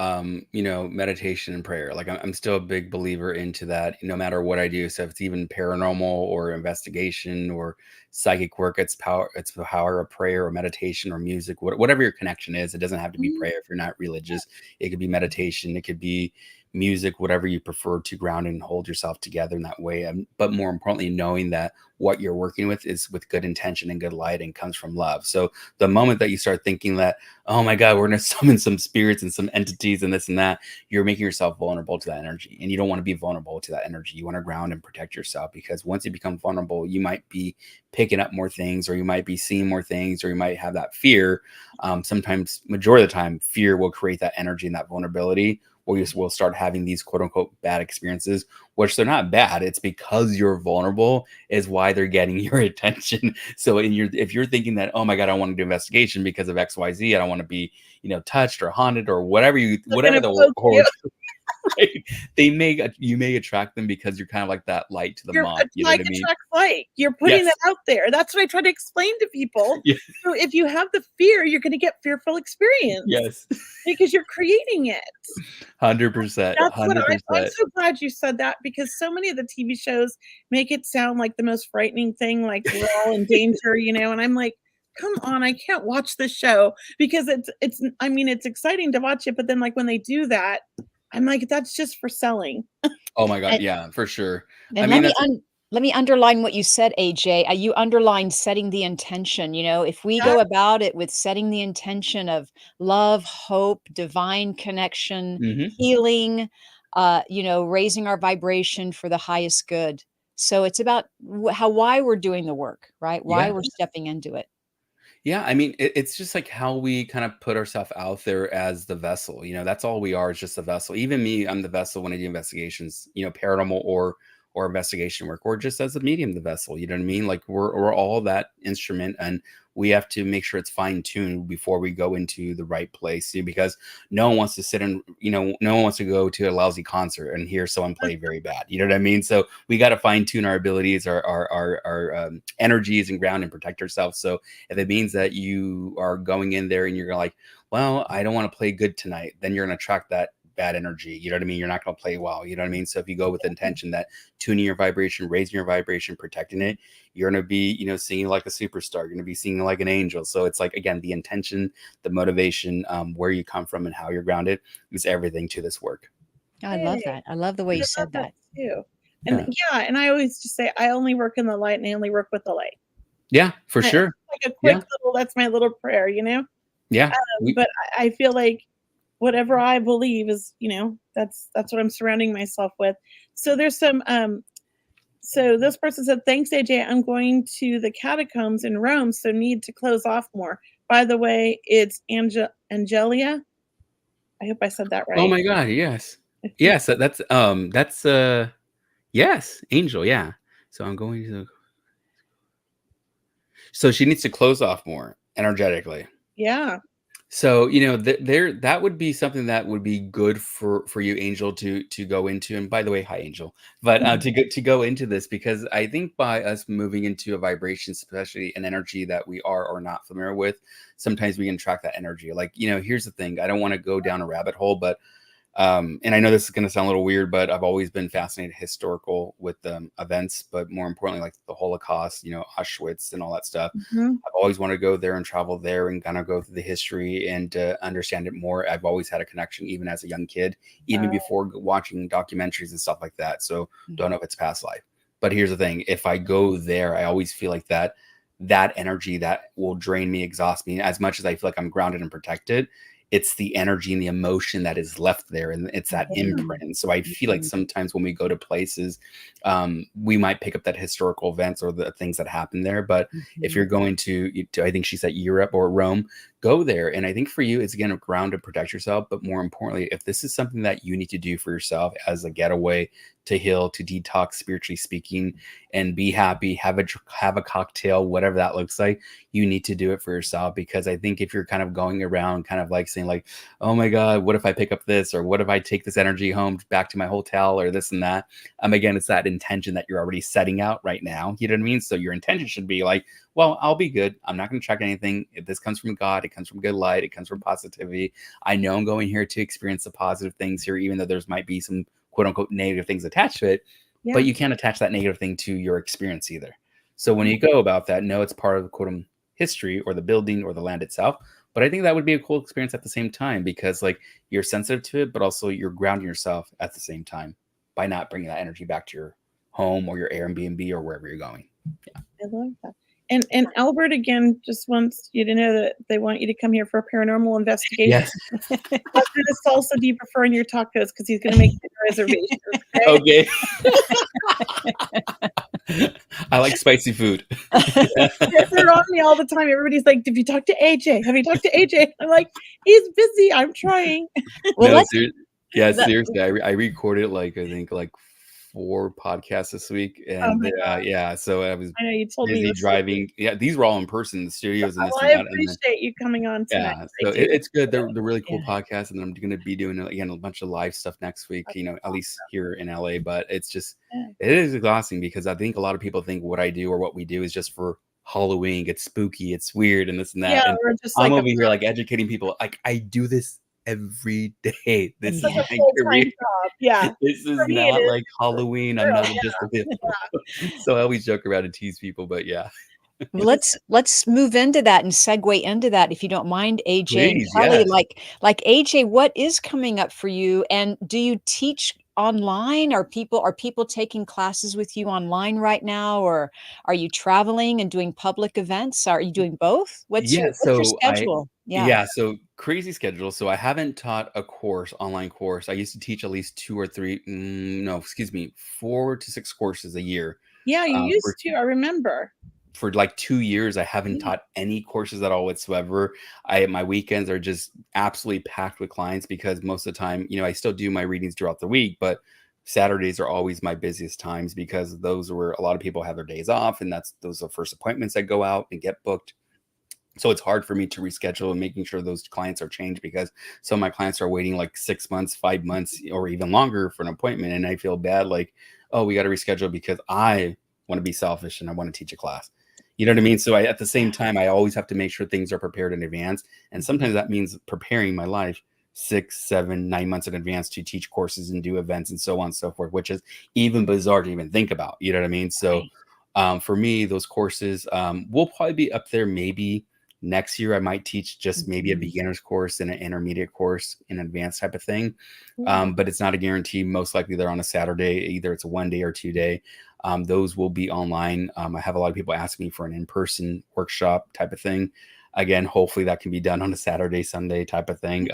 meditation and prayer. Like I'm still a big believer into that, no matter what I do. So if it's even paranormal or investigation or psychic work, it's the power of prayer or meditation or music, whatever your connection is. It doesn't have to be Mhm. prayer if you're not religious. It could be meditation, it could be music, whatever you prefer to ground and hold yourself together in that way. But more importantly, knowing that what you're working with is with good intention and good light and comes from love. So the moment that you start thinking that, oh my God, we're going to summon some spirits and some entities and this and that, you're making yourself vulnerable to that energy. And you don't want to be vulnerable to that energy. You want to ground and protect yourself, because once you become vulnerable, you might be picking up more things, or you might be seeing more things, or you might have that fear. Sometimes, majority of the time, fear will create that energy and that vulnerability, or you will start having these quote unquote bad experiences, which they're not bad. It's because you're vulnerable is why they're getting your attention. So if you're thinking that, oh my God, I want to do investigation because of XYZ, I don't want to be, touched or haunted or whatever They're whatever gonna the poke horror, you. right? You may attract them because you're kind of like that light to the You're moth. You know what like I mean? attract like. You're putting Yes. that out there. That's what I try to explain to people. Yeah. So if you have the fear, you're gonna get fearful experience Yes. because you're creating it. 100%. That's what I'm 100%. so glad you said that, because so many of the TV shows make it sound like the most frightening thing, like we're all in danger, and I'm like, "Come on, I can't watch this show," because it's exciting to watch it, but then, like, when they do that, I'm like, "That's just for selling." Oh my God. Yeah, for sure. I And mean, that's let me underline what you said, AJ. You underlined setting the intention. If we That go about it with setting the intention of love, hope, divine connection, mhm. healing, raising our vibration for the highest good. So it's about why we're doing the work, right? Why Yeah. we're stepping into it. Yeah, I mean, it's just like how we kind of put ourselves out there as the vessel. That's all we are, is just a vessel. Even me, I'm the vessel when I do investigations, paranormal or investigation work, or just as a medium, the vessel. You know what I mean? Like we're all that instrument, and we have to make sure it's fine tuned before we go into the right place. Because no one wants to sit and no one wants to go to a lousy concert and hear someone play very bad. You know what I mean? So we got to fine tune our abilities, our energies, and ground and protect ourselves. So if it means that you are going in there and you're like, well, I don't want to play good tonight, then you're going to attract that bad energy. You know what I mean? You're not going to play well. You know what I mean? So if you go with intention that tuning your vibration, raising your vibration, protecting it, you're going to be, singing like a superstar. You're going to be singing like an angel. So it's like, again, the intention, the motivation, where you come from and how you're grounded is everything to this work. I love Yay. that. I love the way I you love said that that. too. And Yeah. yeah, and I always just say, I only work in the light and I only work with the light. Yeah, for It's sure. like a quick Yeah. that's my little prayer. Yeah. We, But I feel like whatever I believe is, that's what I'm surrounding myself with. So there's so this person said, "Thanks, AJ. I'm going to the catacombs in Rome, so need to close off more. By the way, it's Angelia. I hope I said that oh right. my God. Yes. If you Yes. That's Yes, Angel. Yeah. So I'm going to. So she needs to close off more energetically. Yeah. So there that would be something that would be good for you, Angel, to go into. And by the way, hi, Angel. But to go into this, because I think by us moving into a vibration, especially an energy that we are or not familiar with, sometimes we can track that energy. Like, here's the thing. I don't want to go down a rabbit hole, but and I know this is going to sound a little weird, but I've always been fascinated historical with events, but more importantly, like the Holocaust, Auschwitz and all that stuff. Mhm. I've always wanted to go there and travel there and kind of go through the history and understand it more. I've always had a connection, even as a young kid, even before watching documentaries and stuff like that. So don't know if it's past life. But here's the thing: if I go there, I always feel like that energy that will drain me, exhaust me. As much as I feel like I'm grounded and protected, it's the energy and the emotion that is left there, and it's that imprint. And so I feel like sometimes when we go to places, we might pick up that historical events or the things that happen there. But if you're going to, I think she said Europe or Rome, go there. And I think for you, it's again a ground to protect yourself. But more importantly, if this is something that you need to do for yourself as a getaway to heal, to detox, spiritually speaking, and be happy, have a cocktail, whatever that looks like, you need to do it for yourself. Because I think if you're kind of going around kind of like saying like, oh my God, what if I pick up this, or what if I take this energy home back to my hotel, or this and that, again, it's that intention that you're already setting out right now. You know what I mean? So your intention should be like, well, I'll be good. I'm not going to track anything. If this comes from God, it comes from good light, it comes from positivity. I know I'm going here to experience the positive things here, even though there's might be some quote unquote negative things attached to it. Yeah. But you can't attach that negative thing to your experience either. So when you go about that, no, it's part of the quote unquote history or the building or the land itself. But I think that would be a cool experience at the same time, because like you're sensitive to it, but also you're grounding yourself at the same time by not bringing that energy back to your home or your Airbnb or wherever you're going. Yeah. I love that. And Albert again just wants you to know that they want you to come here for a paranormal investigation. Yes. What kind of salsa do you prefer in your tacos? Because he's going to make the reservations. Okay. I like spicy food. They're on me all the time. Everybody's like, "Have you talked to AJ? Have you talked to AJ?" I'm like, "He's busy. I'm trying." Well, No, let's seriously, I recorded I think 4 podcasts this week, and so I was I know you told me busy this. driving. Yeah, these were all in person, the studios and this Oh, and I that. And then, appreciate you coming on tonight. yeah, I so do. it's good. They're really cool podcasts, and I'm going to be doing again a bunch of live stuff next week. At least here in LA. But it's just it is exhausting, because I think a lot of people think what I do or what we do is just for Halloween. It's spooky, it's weird, and this and that. Yeah, And we're just I'm like over here like educating people. Like I do this every day. This is it's like a my full-time career. job. Yeah. This is For me, it not is. like Halloween. I'm not just a bit. So I always joke around and tease people, but yeah. let's move into that and segue into that, if you don't mind, AJ and Please, Kelly. yes. Like AJ, what is coming up for you? And do you teach online? Are people taking classes with you online right now, or are you traveling and doing public events? Are you doing both? What's your Yeah, so schedule? Yeah. so crazy schedule. So I haven't taught a online course. I used to teach at least 2 or 3, no, excuse me, 4 to 6 courses a year. Yeah, you For used to. I remember. like 2 years, I haven't taught any courses at all whatsoever. My weekends are just absolutely packed with clients, because most of the time, I still do my readings throughout the week, but Saturdays are always my busiest times, because those were a lot of people have their days off, and those are first appointments that go out and get booked. So it's hard for me to reschedule and making sure those clients are changed, because some of my clients are waiting like 6 months, 5 months, or even longer for an appointment. And I feel bad, like, oh, we got to reschedule because I want to be selfish and I want to teach a class. You know what I mean? So at the same time, I always have to make sure things are prepared in advance. And sometimes that means preparing my life 6, 7, 9 months in advance to teach courses and do events and so on and so forth, which is even bizarre to even think about. You know what I mean? So for me, those courses will probably be up there. Maybe next year I might teach just maybe a beginner's course and an intermediate course, an advanced type of thing. But it's not a guarantee. Most likely they're on a Saturday. Either it's a 1 day or 2 day. Those will be online. I have a lot of people ask me for an in-person workshop type of thing. Again, hopefully that can be done on a Saturday, Sunday type of thing.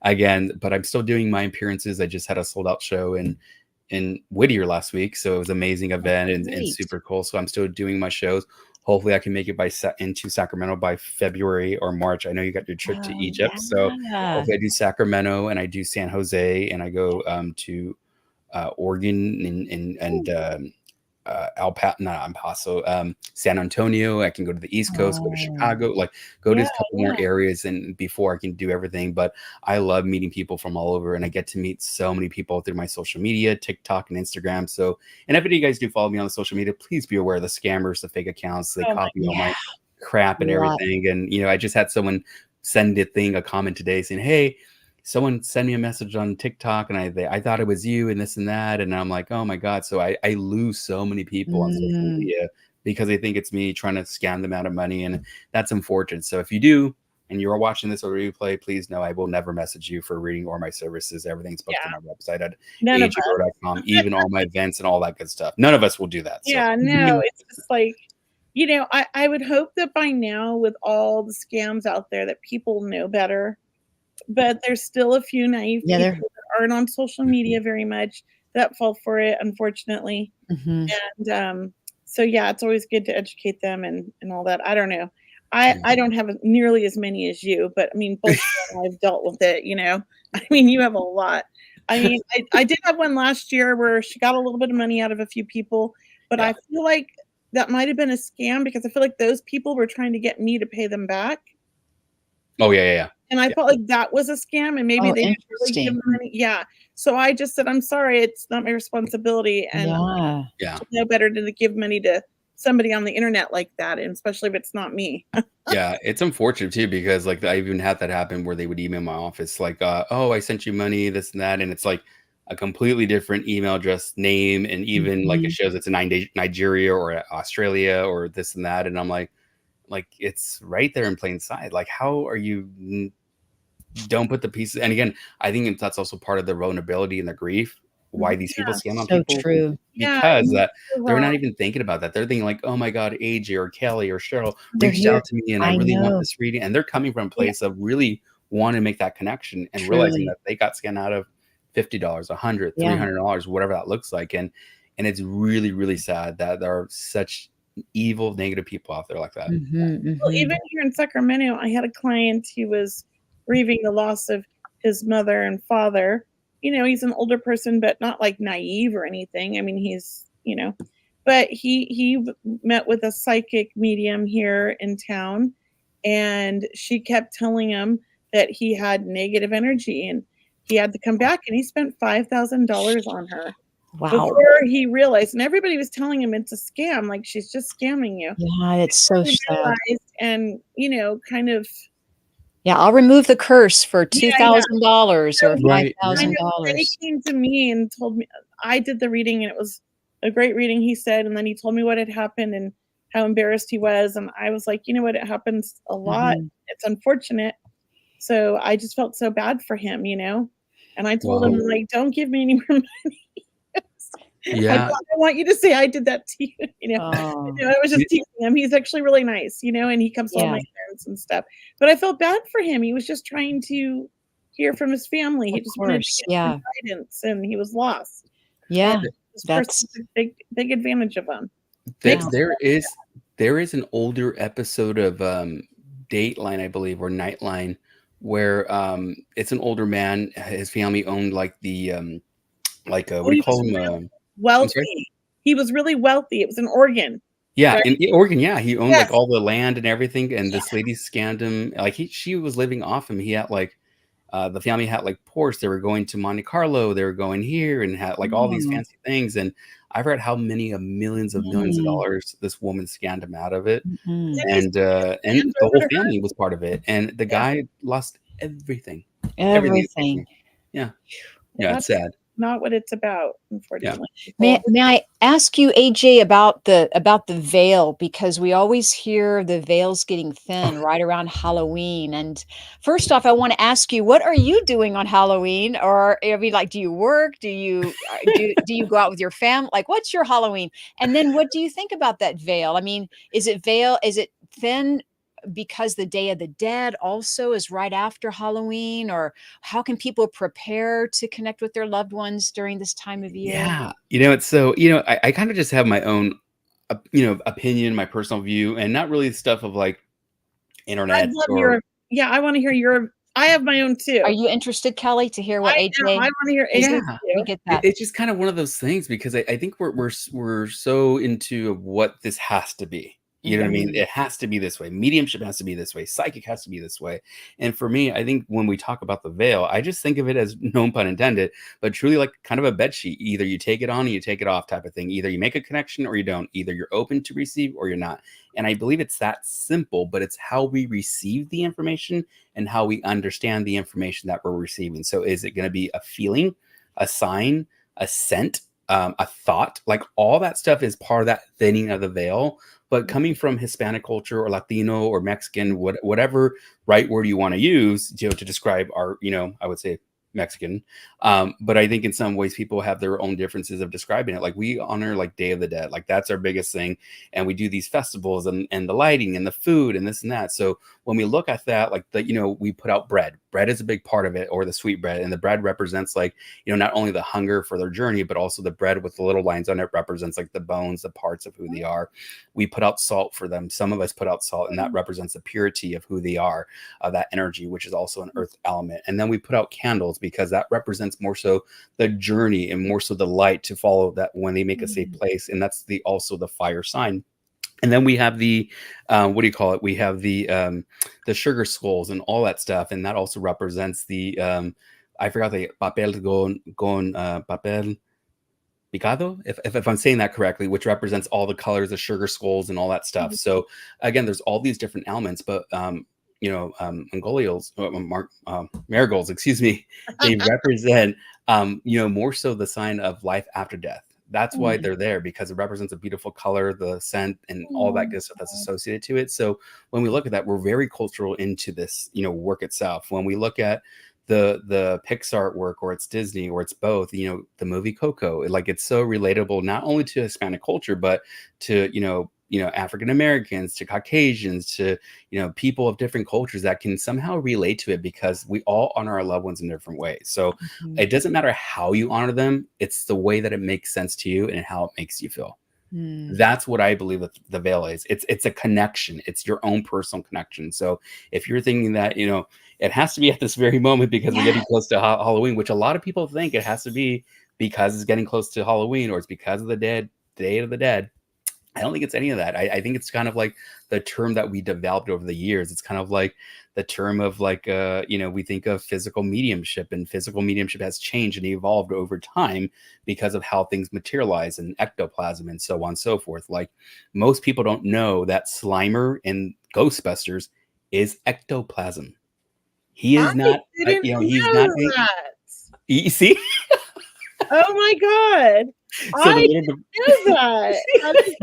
Again, but I'm still doing my appearances. I just had a sold out show in Whittier last week. So it was an amazing event and super cool. So I'm still doing my shows. Hopefully I can make it into Sacramento by February or March. I know you got your trip to Egypt. So hopefully I do Sacramento and I do San Jose and I go to Oregon not El Paso, San Antonio. I can go to the East Coast, go to Oh, Chicago, like go to Yeah, a couple more yeah. areas, and before I can do everything. But I love meeting people from all over, and I get to meet so many people through my social media, TikTok and Instagram. So, and if any of you guys do follow me on the social media, please be aware of the scammers, the fake accounts. They Oh my copy all yeah. my crap and Lot. everything. And I just had someone send a comment today saying, "Hey, someone sent me a message on TikTok and I thought it was you and this and that." And I'm like, oh my God. So I lose so many people on social Mm, media because they think it's me trying to scam them out of money. And that's unfortunate. So if you do, and you're watching this or replay, please know I will never message you for reading or my services. Everything's booked Yeah. on my website at None of us. ajgrow.com, even all my events and all that good stuff. None of us will do that. So Yeah, no, it's just like, I would hope that by now, with all the scams out there, that people know better. But there's still a few naive yeah, people they're that aren't on social media very much that fall for it, unfortunately. mhm. And so yeah, it's always good to educate them and all that. I don't know. I don't have nearly as many as you, but I mean, both you and I have dealt with it. I mean, you have a lot. I mean, I did have one last year where she got a little bit of money out of a few people, but Yeah. I feel like that might have been a scam because I feel like those people were trying to get me to pay them back. Oh yeah. And I felt like that was a scam, and maybe Oh, they didn't really give interesting. the money. Yeah. So I just said, "I'm sorry, it's not my responsibility, and Yeah. Yeah. should know better than to give money to somebody on the internet like that, and especially if it's not me." Yeah, it's unfortunate too because like I even had that happen where they would email my office like, "Oh, I sent you money, this and that," and it's like a completely different email address, name, and even like it Mhm. shows it's in Nigeria or Australia or this and that, and I'm like it's right there in plain sight. Like, how are you don't put the pieces? And again, I think that's also part of the vulnerability and the grief why these people Yeah. scam on So people true. Yeah, because and that you're they're wrong. not even thinking about that. They're thinking like, oh my God, AJ or Kelly or Cheryl They're reached here. out to me and I I really want know. this reading. And they're coming from a Yeah. place of really wanting to make that connection and realizing Truly. that they got scammed out of $50, $100, Yeah. $300, whatever that looks like. And it's really, really sad that there are such evil, negative people out there like that. Mhm, Well, mhm. even here in Sacramento, I had a client who was grieving the loss of his mother and father. He's an older person, but not like naive or anything. I mean, but he met with a psychic medium here in town, and she kept telling him that he had negative energy and he had to come back, and he spent $5,000 on her Wow. before he realized. And everybody was telling him it's a scam, like she's just scamming you. Yeah, it's so He sad. realized and, kind of Yeah, I'll remove the curse for yeah. $2,000 So or he Right. kind of then he $5,000. came to me and told me I did the reading, and it was a great reading, he said, and then he told me what had happened and how embarrassed he was, and I was like, "You know what? It happens a lot. Mhm. It's unfortunate." So I just felt so bad for him, and I told him, Wow. like, "Don't give me any more money. Yeah. I want you to say I did that to you." Oh, I was just teasing him. He's actually really nice, and he comes to all yeah, my events and stuff. But I felt bad for him. He was just trying to hear from his family. He of just wanted to course. get some Yeah. guidance, and he was lost. And Yeah. this person That's took big advantage of him. yeah. Makes There is an older episode of Dateline, I believe, or Nightline, where it's an older man. His family owned like the what oh, do you he was call him? really I'm sorry. wealthy. He was really wealthy. It was in Oregon, Yeah, right? in Oregon, yeah, he owned like Yes. all the land and everything, and this lady scammed him. Like she was living off him. He had like the family had like Porsche. They were going to Monte Carlo. They were going here and had like all these Oh, fancy things. And I've read how many millions of millions of mm, dollars this woman scammed him out of it. And mhm. he And scammed the over whole to her. family was part of it. And the Yeah. guy lost everything, everything. Everything. Yeah, Well, yeah, it's that's sad. not what it's about, Yeah. unfortunately, May people. may I ask you, AJ, about the veil? Because we always hear the veils getting thin right around Halloween. And first off, I want to ask you, what are you doing on Halloween? Or I mean, like, do you work? Do you go out with your family? Like, what's your Halloween? And then what do you think about that veil? I mean, is it thin because the Day of the Dead also is right after Halloween? Or how can people prepare to connect with their loved ones during this time of year? Yeah. It's so, I kind of just have my own, opinion, my personal view, and not really stuff of like I'd internet love or I wanna hear your I have my own too. Are you interested, Kelly, to hear what I AJ want to hear is? AJ Yeah. We too. get that. It's just kind of one of those things because I think we're so into what this has to be. You know what I mean? Mhm. It has to be this way. Mediumship has to be this way. Psychic has to be this way. And for me, I think when we talk about the veil, I just think of it as no pun intended, but truly like kind of a bed sheet. Either you take it on or you take it off type of thing. Either you make a connection or you don't. Either you're open to receive or you're not. And I believe it's that simple, but it's how we receive the information and how we understand the information that we're receiving. So is it going to be a feeling, a sign, a scent, a thought? Like all that stuff is part of that thinning of the veil. But coming from Hispanic culture or Latino or Mexican, whatever right word you want to use, you know, to describe our, you know, I would say Mexican. But I think in some ways people have their own differences of describing it. Like we honor like Day of the Dead, like that's our biggest thing. And we do these festivals and the lighting and the food and this and that. So when we look at that, like the, you know, we put out bread. Bread is a big part of it, or the sweet bread. And the bread represents like, you know, not only the hunger for their journey, but also the bread with the little lines on it represents like the bones, the parts of who they are. We put out salt for them. Some of us put out salt, and that represents the purity of who they are, that energy, which is also an earth element. And then we put out candles because that represents more so the journey and more so the light to follow that when they make a safe place. And that's the also the fire sign. And then we have the what do you call it? We have the sugar skulls and all that stuff, and that also represents the I forgot the papel con papel picado, if I'm saying that correctly, which represents all the colors, the sugar skulls, and all that stuff. So again, there's all these different elements, but you know, marigolds, excuse me, they represent you know, more so the sign of life after death. That's why they're there, because it represents a beautiful color, the scent, and all that good stuff that's associated to it. So when we look at that, we're very cultural into this, you know, work itself. When we look at the Pixar work, or it's Disney, or it's both, you know, the movie Coco, like it's so relatable not only to Hispanic culture, but to, you know, African Americans, to Caucasians, to, you know, people of different cultures that can somehow relate to it, because we all honor our loved ones in different ways. So it doesn't matter how you honor them, it's the way that it makes sense to you and how it makes you feel. That's what I believe that the veil is. It's a connection. It's your own personal connection. So if you're thinking that, you know, it has to be at this very moment because we're getting close to Halloween, which a lot of people think it has to be because it's getting close to Halloween, or it's because of the Day of the Dead. I don't think it's any of that. I think it's kind of like the term that we developed over the years. It's kind of like the term of like, you know, we think of physical mediumship, and physical mediumship has changed and evolved over time because of how things materialize and ectoplasm and so on and so forth. Like most people don't know that Slimer in Ghostbusters is ectoplasm. He I is not, didn't you know, he's know not that. you see? Oh my God. So the I little, knew that. That is-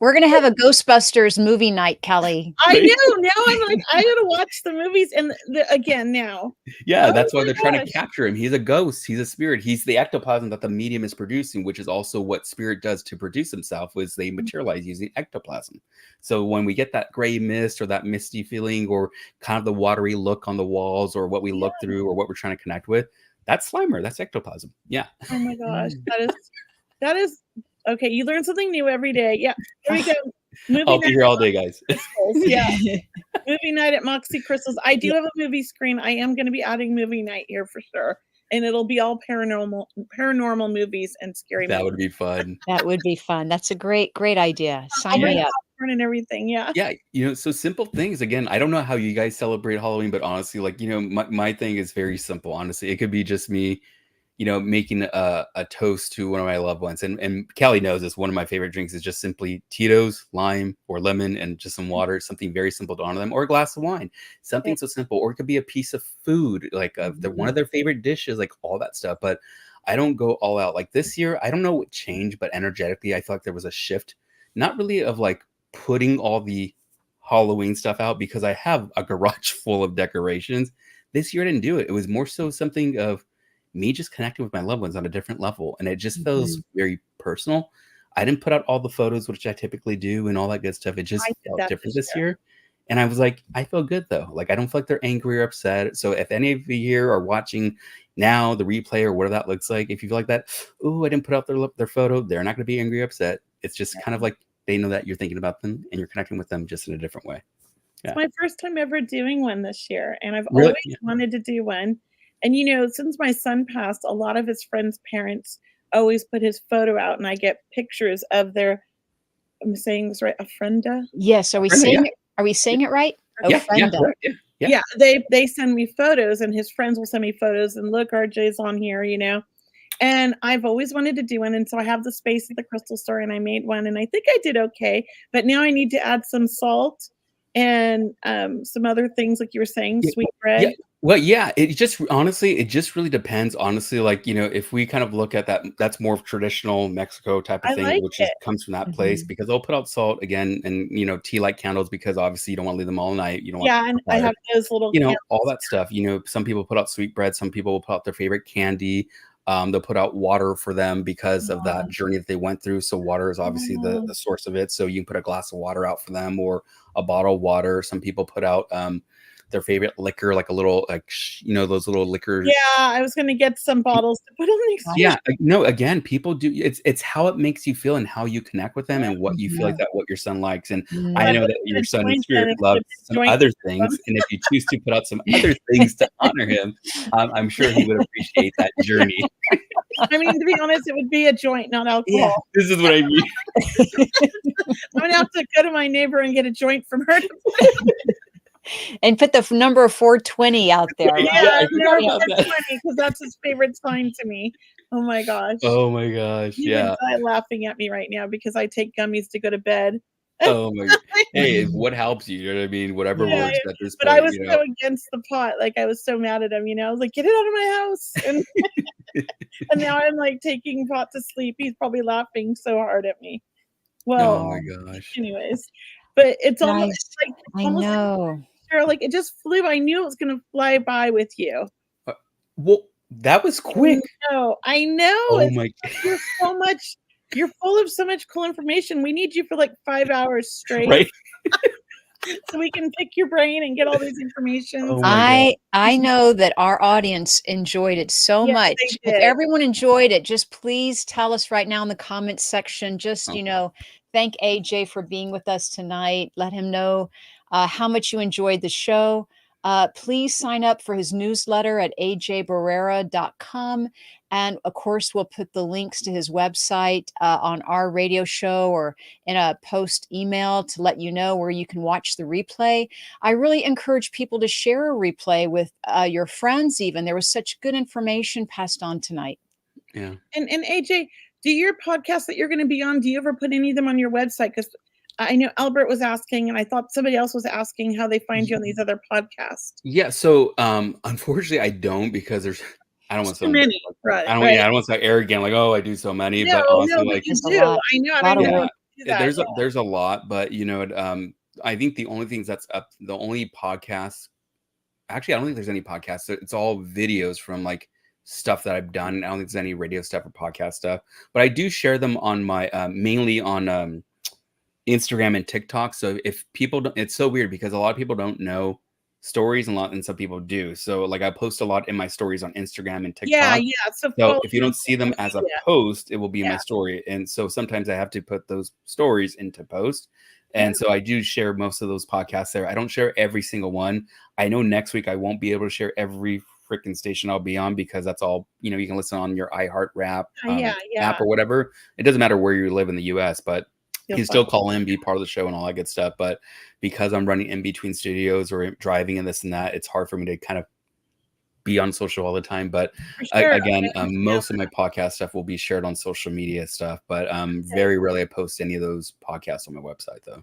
We're gonna have a Ghostbusters movie night, Kelly. I know. Now I'm like, I gotta watch the movies and again now. yeah, Oh that's why my they're trying to gosh. capture him. He's a ghost. He's a spirit. He's the ectoplasm that the medium is producing, which is also what spirit does to produce himself, was they materialize using ectoplasm. So when we get that gray mist or that misty feeling, or kind of the watery look on the walls, or what we look through, or what we're trying to connect with, that's Slimer. That's ectoplasm. Yeah. Oh my gosh. That is okay. You learn something new every day. Yeah. Here we go. Movie I'll be night here at all day, guys. Crystals. Yeah. Movie night at Moxie Crystals. I do have a movie screen. I am going to be adding movie night here for sure. And it'll be all paranormal movies and scary That movies. would be fun. That would be fun. That's a great idea. I'll Sign bring me up. popcorn and everything. Yeah. Yeah, you know, so simple things. Again, I don't know how you guys celebrate Halloween, but honestly, like, you know, my thing is very simple. Honestly, it could be just me, you know, making a toast to one of my loved ones. And Callie knows this. One of my favorite drinks is just simply Tito's, lime, or lemon, and just some water. Something very simple to honor them, or a glass of wine. Something so simple, or it could be a piece of food, like one of their favorite dishes, like all that stuff. But I don't go all out. Like this year, I don't know what changed, but energetically, I feel like there was a shift. Not really of like putting all the Halloween stuff out, because I have a garage full of decorations. This year I didn't do it. It was more so something of me just connecting with my loved ones on a different level. And it just feels very personal. I didn't put out all the photos, which I typically do, and all that good stuff. It just I did felt that different this this year. And I was like, I feel good though. Like I don't feel like they're angry or upset. So if any of you here are watching now the replay or whatever that looks like, if you feel like that, oh, I didn't put out their photo, they're not going to be angry or upset. It's just kind of like they know that you're thinking about them and you're connecting with them just in a different way. It's my first time ever doing one this year, and I've Really? always wanted to do one. And, since my son passed, a lot of his friends' parents always put his photo out, and I get pictures of their I'm saying this right, ofrenda? Yes, Yeah. are we saying it right? Yeah, yeah, Ofrenda. correct, yeah, yeah. Yeah, they send me photos, and his friends will send me photos, and look, RJ's on here, And I've always wanted to do one, and so I have the space at the crystal store, and I made one, and I think I did okay. But now I need to add some salt and some other things, like you were saying, Yeah, sweet yeah. bread. Well, yeah, it just really depends. Honestly, like, if we kind of look at that, that's more of traditional Mexico type of I thing, like which is it. comes from that place because they'll put out salt again and tea light candles because obviously you don't want to leave them all night. You don't want Yeah, and I fire. have those little All candles. that stuff. Some people put out sweet bread, some people will put out their favorite candy. They'll put out water for them because of that journey that they went through. So water is obviously the source of it. So you can put a glass of water out for them or a bottle of water. Some people put out their favorite liquor, like a little, those little liquor. Yeah, I was gonna get some bottles to put on next year. Yeah, no, again, people do. It's how it makes you feel and how you connect with them and what you feel like that what your son likes. And Well, I I'd know like that to get your a son in joint then spirit and get a loves big some joint other with things, them. and if you choose to put out some other things to honor him, I'm sure he would appreciate that journey. I mean, to be honest, it would be a joint, not Yeah. alcohol. This is what I mean. I'm gonna have to go to my neighbor and get a joint from her. And put the number 420 out there, right? Yeah, I number forgot about that. 420 because that's his favorite sign to me. Oh my gosh. Oh my gosh, He would yeah. die laughing at me right now because I take gummies to go to bed. Oh my god. Hey, Mhm. what helps you? You know what I mean? Whatever Yeah, works at this but I point, was so against the pot, like, I was so mad at him, I was like, "Get it out of my house," and now I'm, like, taking pot to sleep. He's probably laughing so hard at me. Oh Well, my gosh. anyways, but it's almost Nice. like I almost like know. Cheryl, like, it just flew. I knew it was gonna fly by with you. Uh, well, that was quick. I know, Oh it's my you're so much you're full of so much cool information. We need you for, like, 5 hours straight right? so we can pick your brain and get all these informations. Oh my god. I know that our audience enjoyed it so Yes, much. they If did. everyone enjoyed it, just please tell us right now in the comments section. Just, Okay. thank AJ for being with us tonight. Let him know how much you enjoyed the show. Please sign up for his newsletter at ajbarrera.com. And of course, we'll put the links to his website on our radio show or in a post email to let you know where you can watch the replay. I really encourage people to share a replay with your friends even. There was such good information passed on tonight. Yeah. And AJ, do your podcasts that you're gonna be on, do you ever put any of them on your website? Because I know Albert was asking, and I thought somebody else was asking how they find you on these other podcasts. Yeah, so unfortunately I don't because I don't want to Too sound many, right, I don't right. yeah, I don't want to sound arrogant like, oh, I do so many, No, but honestly no, but like you There's a do. lot, I know, and I lot of know yeah, work. you do that, yeah. there's a lot, but I think the only things that's up the only podcasts actually I don't think there's any podcasts. It's all videos from like stuff that I've done. I don't think there's any radio stuff or podcast stuff, but I do share them on my mainly on Instagram and TikTok. So if people don't, it's so weird because a lot of people don't know stories and some people do. So like I post a lot in my stories on Instagram and Yeah, TikTok. yeah, so So follow if you me on don't see them social as a media. post, it will be in my Yeah. story. And so sometimes I have to put those stories into post. And so I do share most of those podcasts there. I don't share every single one. I know next week I won't be able to share every freaking station I'll be on because that's all, you can listen on your iHeart rap Yeah, app yeah. or whatever. It doesn't matter where you live in the US, but you You'll can still find call in, be part of the show and all that good stuff. But because I'm running in between studios or driving and this and that, it's hard for me to kind of be on social all the time. But for sure. again, I understand most of that. my podcast stuff will be shared on social media stuff. But Okay. very rarely I post any of those podcasts on my website though.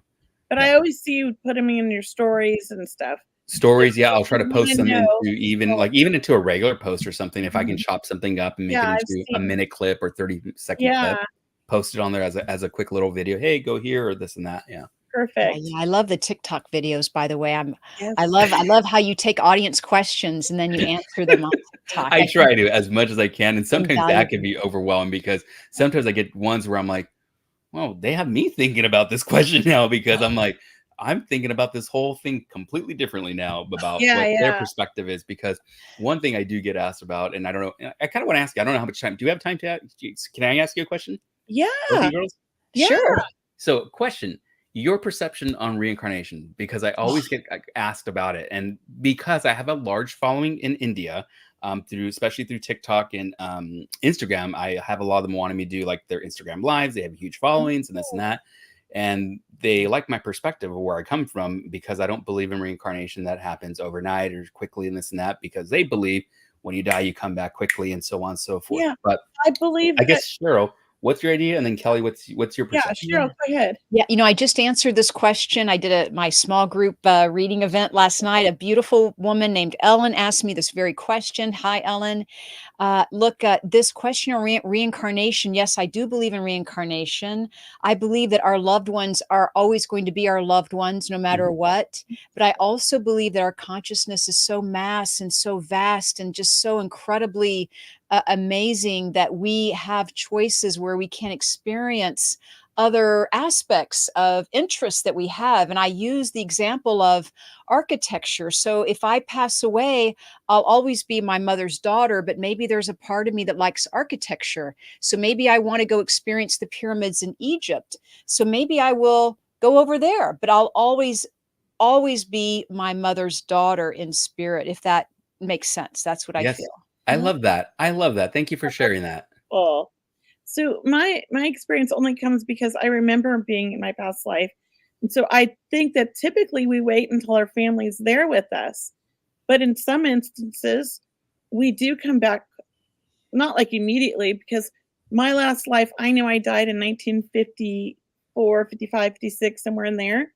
But I always see you put them in your stories and stuff. Stories, yeah, I'll If try you to post wanna them know, into even well, into a regular post or something. If I can chop something up and make it yeah, I've into a seen minute clip or 30-second yeah, clip, post it on there as a quick little video. Hey, go here or this and that. Yeah. Yeah, perfect. yeah, I love the TikTok videos, by the way. I Yes. love how you take audience questions and then you answer them on TikTok. I I think try to as much as I can. And it's sometimes that can invaluable. be overwhelming because sometimes I get ones where I'm like, well, they have me thinking about this question now because I'm like, I'm thinking about this whole thing completely differently now about Yeah, what their yeah. perspective is. Because one thing I do get asked about, and I don't know, I kind of want to ask you, I don't know how much time. Do you have time to? Can I ask you a question? Both of Yeah, you girls? yeah. Sure. So, question: your perception on reincarnation, because I always get asked about it, and because I have a large following in India, especially through TikTok and Instagram. I have a lot of them wanting me to do like their Instagram lives. They have huge followings and this and that, and they like my perspective of where I come from, because I don't believe in reincarnation that happens overnight or quickly and this and that, because they believe when you die you come back quickly and so on and so forth. Yeah, But I believe I that. guess, Cheryl, what's your idea? And then Kelly, what's your Yeah, perception? Cheryl, go ahead. Yeah, I just answered this question. I did my small group reading event last night. A beautiful woman named Ellen asked me this very question. Hi, Ellen. Look, this question of reincarnation. Yes, I do believe in reincarnation. I believe that our loved ones are always going to be our loved ones, no matter what. But I also believe that our consciousness is so mass and so vast and just so incredibly amazing that we have choices where we can experience other aspects of interest that we have. And I use the example of architecture. So if I pass away, I'll always be my mother's daughter, but maybe there's a part of me that likes architecture. So maybe I want to go experience the pyramids in Egypt. So maybe I will go over there, but I'll always be my mother's daughter in spirit, if that makes sense. That's what I Yes, feel. I love that. I love that. Thank you for sharing that. Oh, so my experience only comes because I remember being in my past life. And so I think that typically we wait until our family's there with us. But in some instances, we do come back, not like immediately, because my last life, I know I died in 1954, 55, 56, somewhere in there.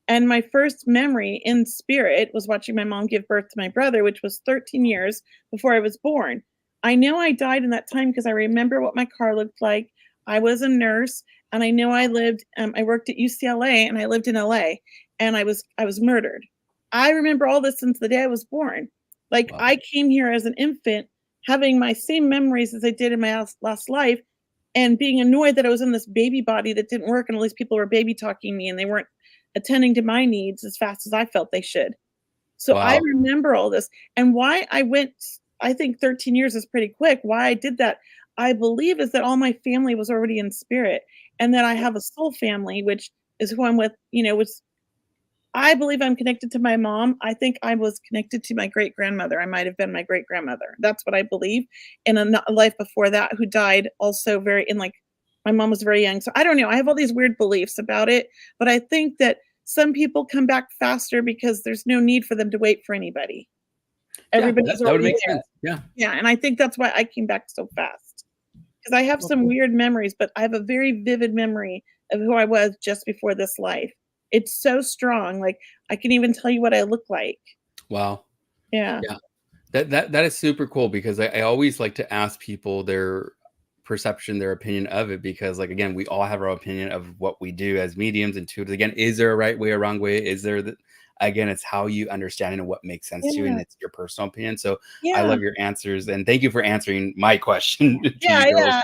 And my first memory in spirit was watching my mom give birth to my brother, which was 13 years before I was born. I know I died in that time because I remember what my car looked like. I was a nurse, and I know I worked at UCLA, and I lived in LA, and I was murdered. I remember all this since the day I was born. Like, Wow. I came here as an infant, having my same memories as I did in my last life, and being annoyed that I was in this baby body that didn't work, and all these people were baby talking me, and they weren't attending to my needs as fast as I felt they should. So I Wow. remember all this, and why I went, I think 13 years is pretty quick. Why I did that, I believe, is that all my family was already in spirit, and that I have a soul family, which is who I'm with, which I believe I'm connected to my mom. I think I was connected to my great-grandmother. I might have been my great-grandmother. That's what I believe. In a life before that, who died also my mom was very young. So I don't know. I have all these weird beliefs about it, but I think that some people come back faster because there's no need for them to wait for anybody. Yeah, Everybody's that would already make there. sense. Yeah. Yeah, and I think that's why I came back so fast. Because I have some weird memories, but I have a very vivid memory of who I was just before this life. It's so strong. Like, I can even tell you what I look like. Wow. Yeah. Yeah. That is super cool, because I always like to ask people their perception, their opinion of it, because, like, again, we all have our opinion of what we do as mediums and tutors. Again, is there a right way or wrong way? Is there again, it's how you understand it and what makes sense to you, and Yeah. it's your personal opinion. So I Yeah. love your answers, and thank you for answering my question to Yeah, you girls.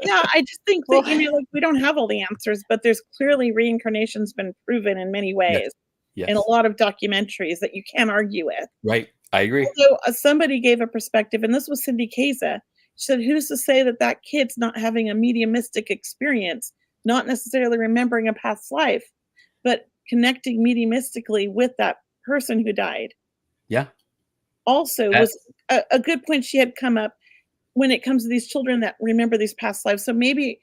yeah, I just think Well, that, like, we don't have all the answers, but there's clearly reincarnation's been proven in many Yes. ways, in a Yes. lot of documentaries that you can't argue with. Right. I agree. Although, somebody gave a perspective, and this was Cindy Kaza. She said, "Who's to say that that kid's not having a mediumistic experience, not necessarily remembering a past life, but connecting mediumistically with that person who died?" Yeah. Also was That's a good point she had come up when it comes to these children that remember these past lives. So maybe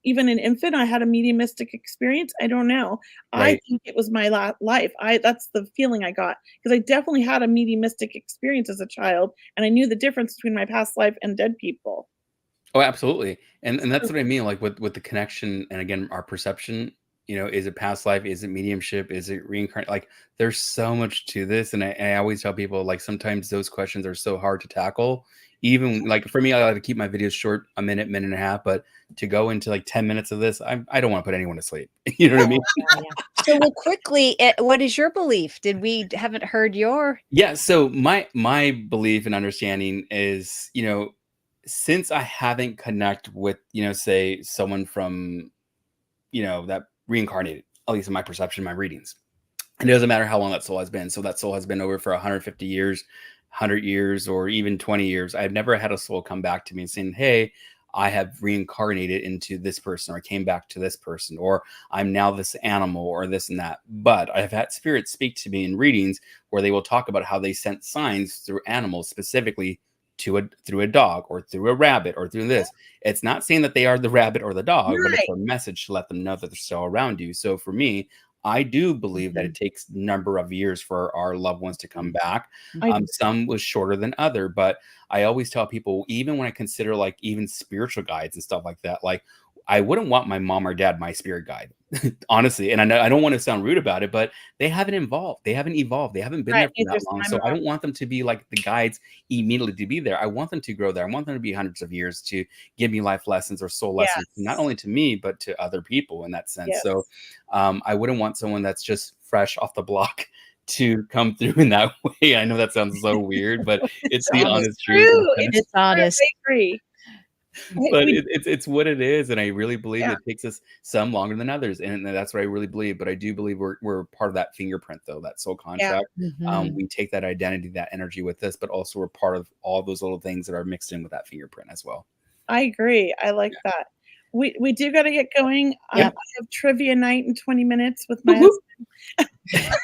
even an infant, I had a mediumistic experience. I don't know. I right. think it was my life. That's the feeling I got, because I definitely had a mediumistic experience as a child, and I knew the difference between my past life and dead people. Oh, absolutely. And that's what I mean, like with the connection, and again, our perception, is it past life? Is it mediumship? Is it reincarnate? Like, there's so much to this. And I always tell people, like, sometimes those questions are so hard to tackle. Even like for me, I like to keep my videos short, a minute, minute and a half, but to go into like 10 minutes of this, I don't want to put anyone to sleep. You know what I mean? yeah. So, well, quickly, what is your belief? Haven't heard your? Yeah. So my belief and understanding is, since I haven't connect with, say someone from, that reincarnated, at least in my perception, my readings, it doesn't matter how long that soul has been. So that soul has been over for 150 years, 100 years, or even 20 years. I've never had a soul come back to me and saying, "Hey, I have reincarnated into this person, or I came back to this person, or I'm now this animal, or this and that. But I have had spirits speak to me in readings where they will talk about how they sent signs through animals, specifically through a dog or through a rabbit or through this. It's not saying that they are the rabbit or the dog, but it's Right. a message to let them know that they're still around you. So for me, I do believe that Mhm. it takes a number of years for our loved ones to come back. I Some was shorter than other, but I always tell people, even when I consider like even spiritual guides and stuff like that, like I wouldn't want my mom or dad my spirit guide, honestly. And I know I don't want to sound rude about it, but they haven't evolved. They haven't evolved. They haven't been right, there for neither that is long. my So I mom. don't want them to be like the guides immediately to be there. I want them to grow there. I want them to be hundreds of years to give me life lessons or soul lessons, not Yes. only to me, but to other people in that sense. So Yes. I wouldn't want someone that's just fresh off the block to come through in that way. I know that sounds so weird, but it's It's the honest. honest truth. True. It's It's true. honest. I agree. But We it's what it is, and I really believe yeah. it takes us some longer than others, and that's what I really believe. But I do believe we're part of that fingerprint, though, that soul Yeah. contract. Mhm. We take that identity, that energy with us, but also we're part of all those little things that are mixed in with that fingerprint as well. I agree. I like Yeah. that. We do gotta get going. Yeah. Yep. I have trivia night in 20 minutes with my Whoop, whoop. husband.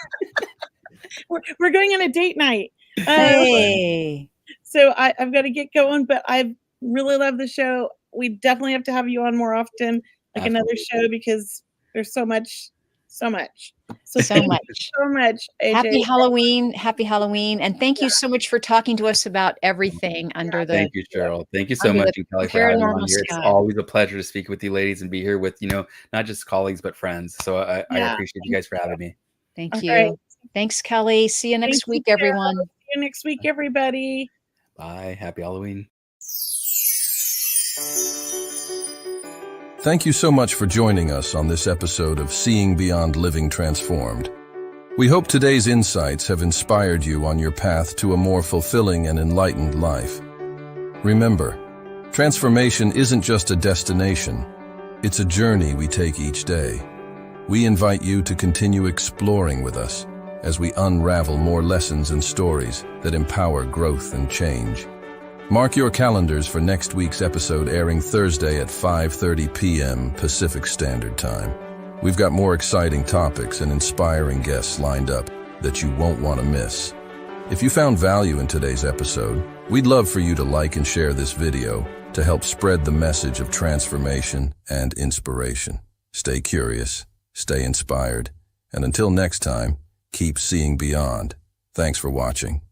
We're going on a date night. That's Um, fun. Hey. so I've gotta get going, but I've really loved the show. We definitely have to have you on more often, like another Absolutely. show, because there's so much, so much. So So thank you much. so much, AJ. Happy Halloween, and thank you so much for talking to us about everything under the Thank you, Cheryl. Thank you so under much, the and Kelly, for having me on paranormal here. It's sky. always a pleasure to speak with you ladies and be here with, not just colleagues, but friends. So I Yeah. appreciate you Thank guys for you. having me. Thank Alright. you. Thanks, Kelly. See you Thank next you, week, Cheryl. everyone. See you next week, everybody. Bye. Happy Halloween. Thank you so much for joining us on this episode of Seeing Beyond Living Transformed. We hope today's insights have inspired you on your path to a more fulfilling and enlightened life. Remember, transformation isn't just a destination, it's a journey we take each day. We invite you to continue exploring with us as we unravel more lessons and stories that empower growth and change. Mark your calendars for next week's episode, airing Thursday at 5:30 p.m. Pacific Standard Time. We've got more exciting topics and inspiring guests lined up that you won't want to miss. If you found value in today's episode, we'd love for you to like and share this video to help spread the message of transformation and inspiration. Stay curious, stay inspired, and until next time, keep seeing beyond. Thanks for watching.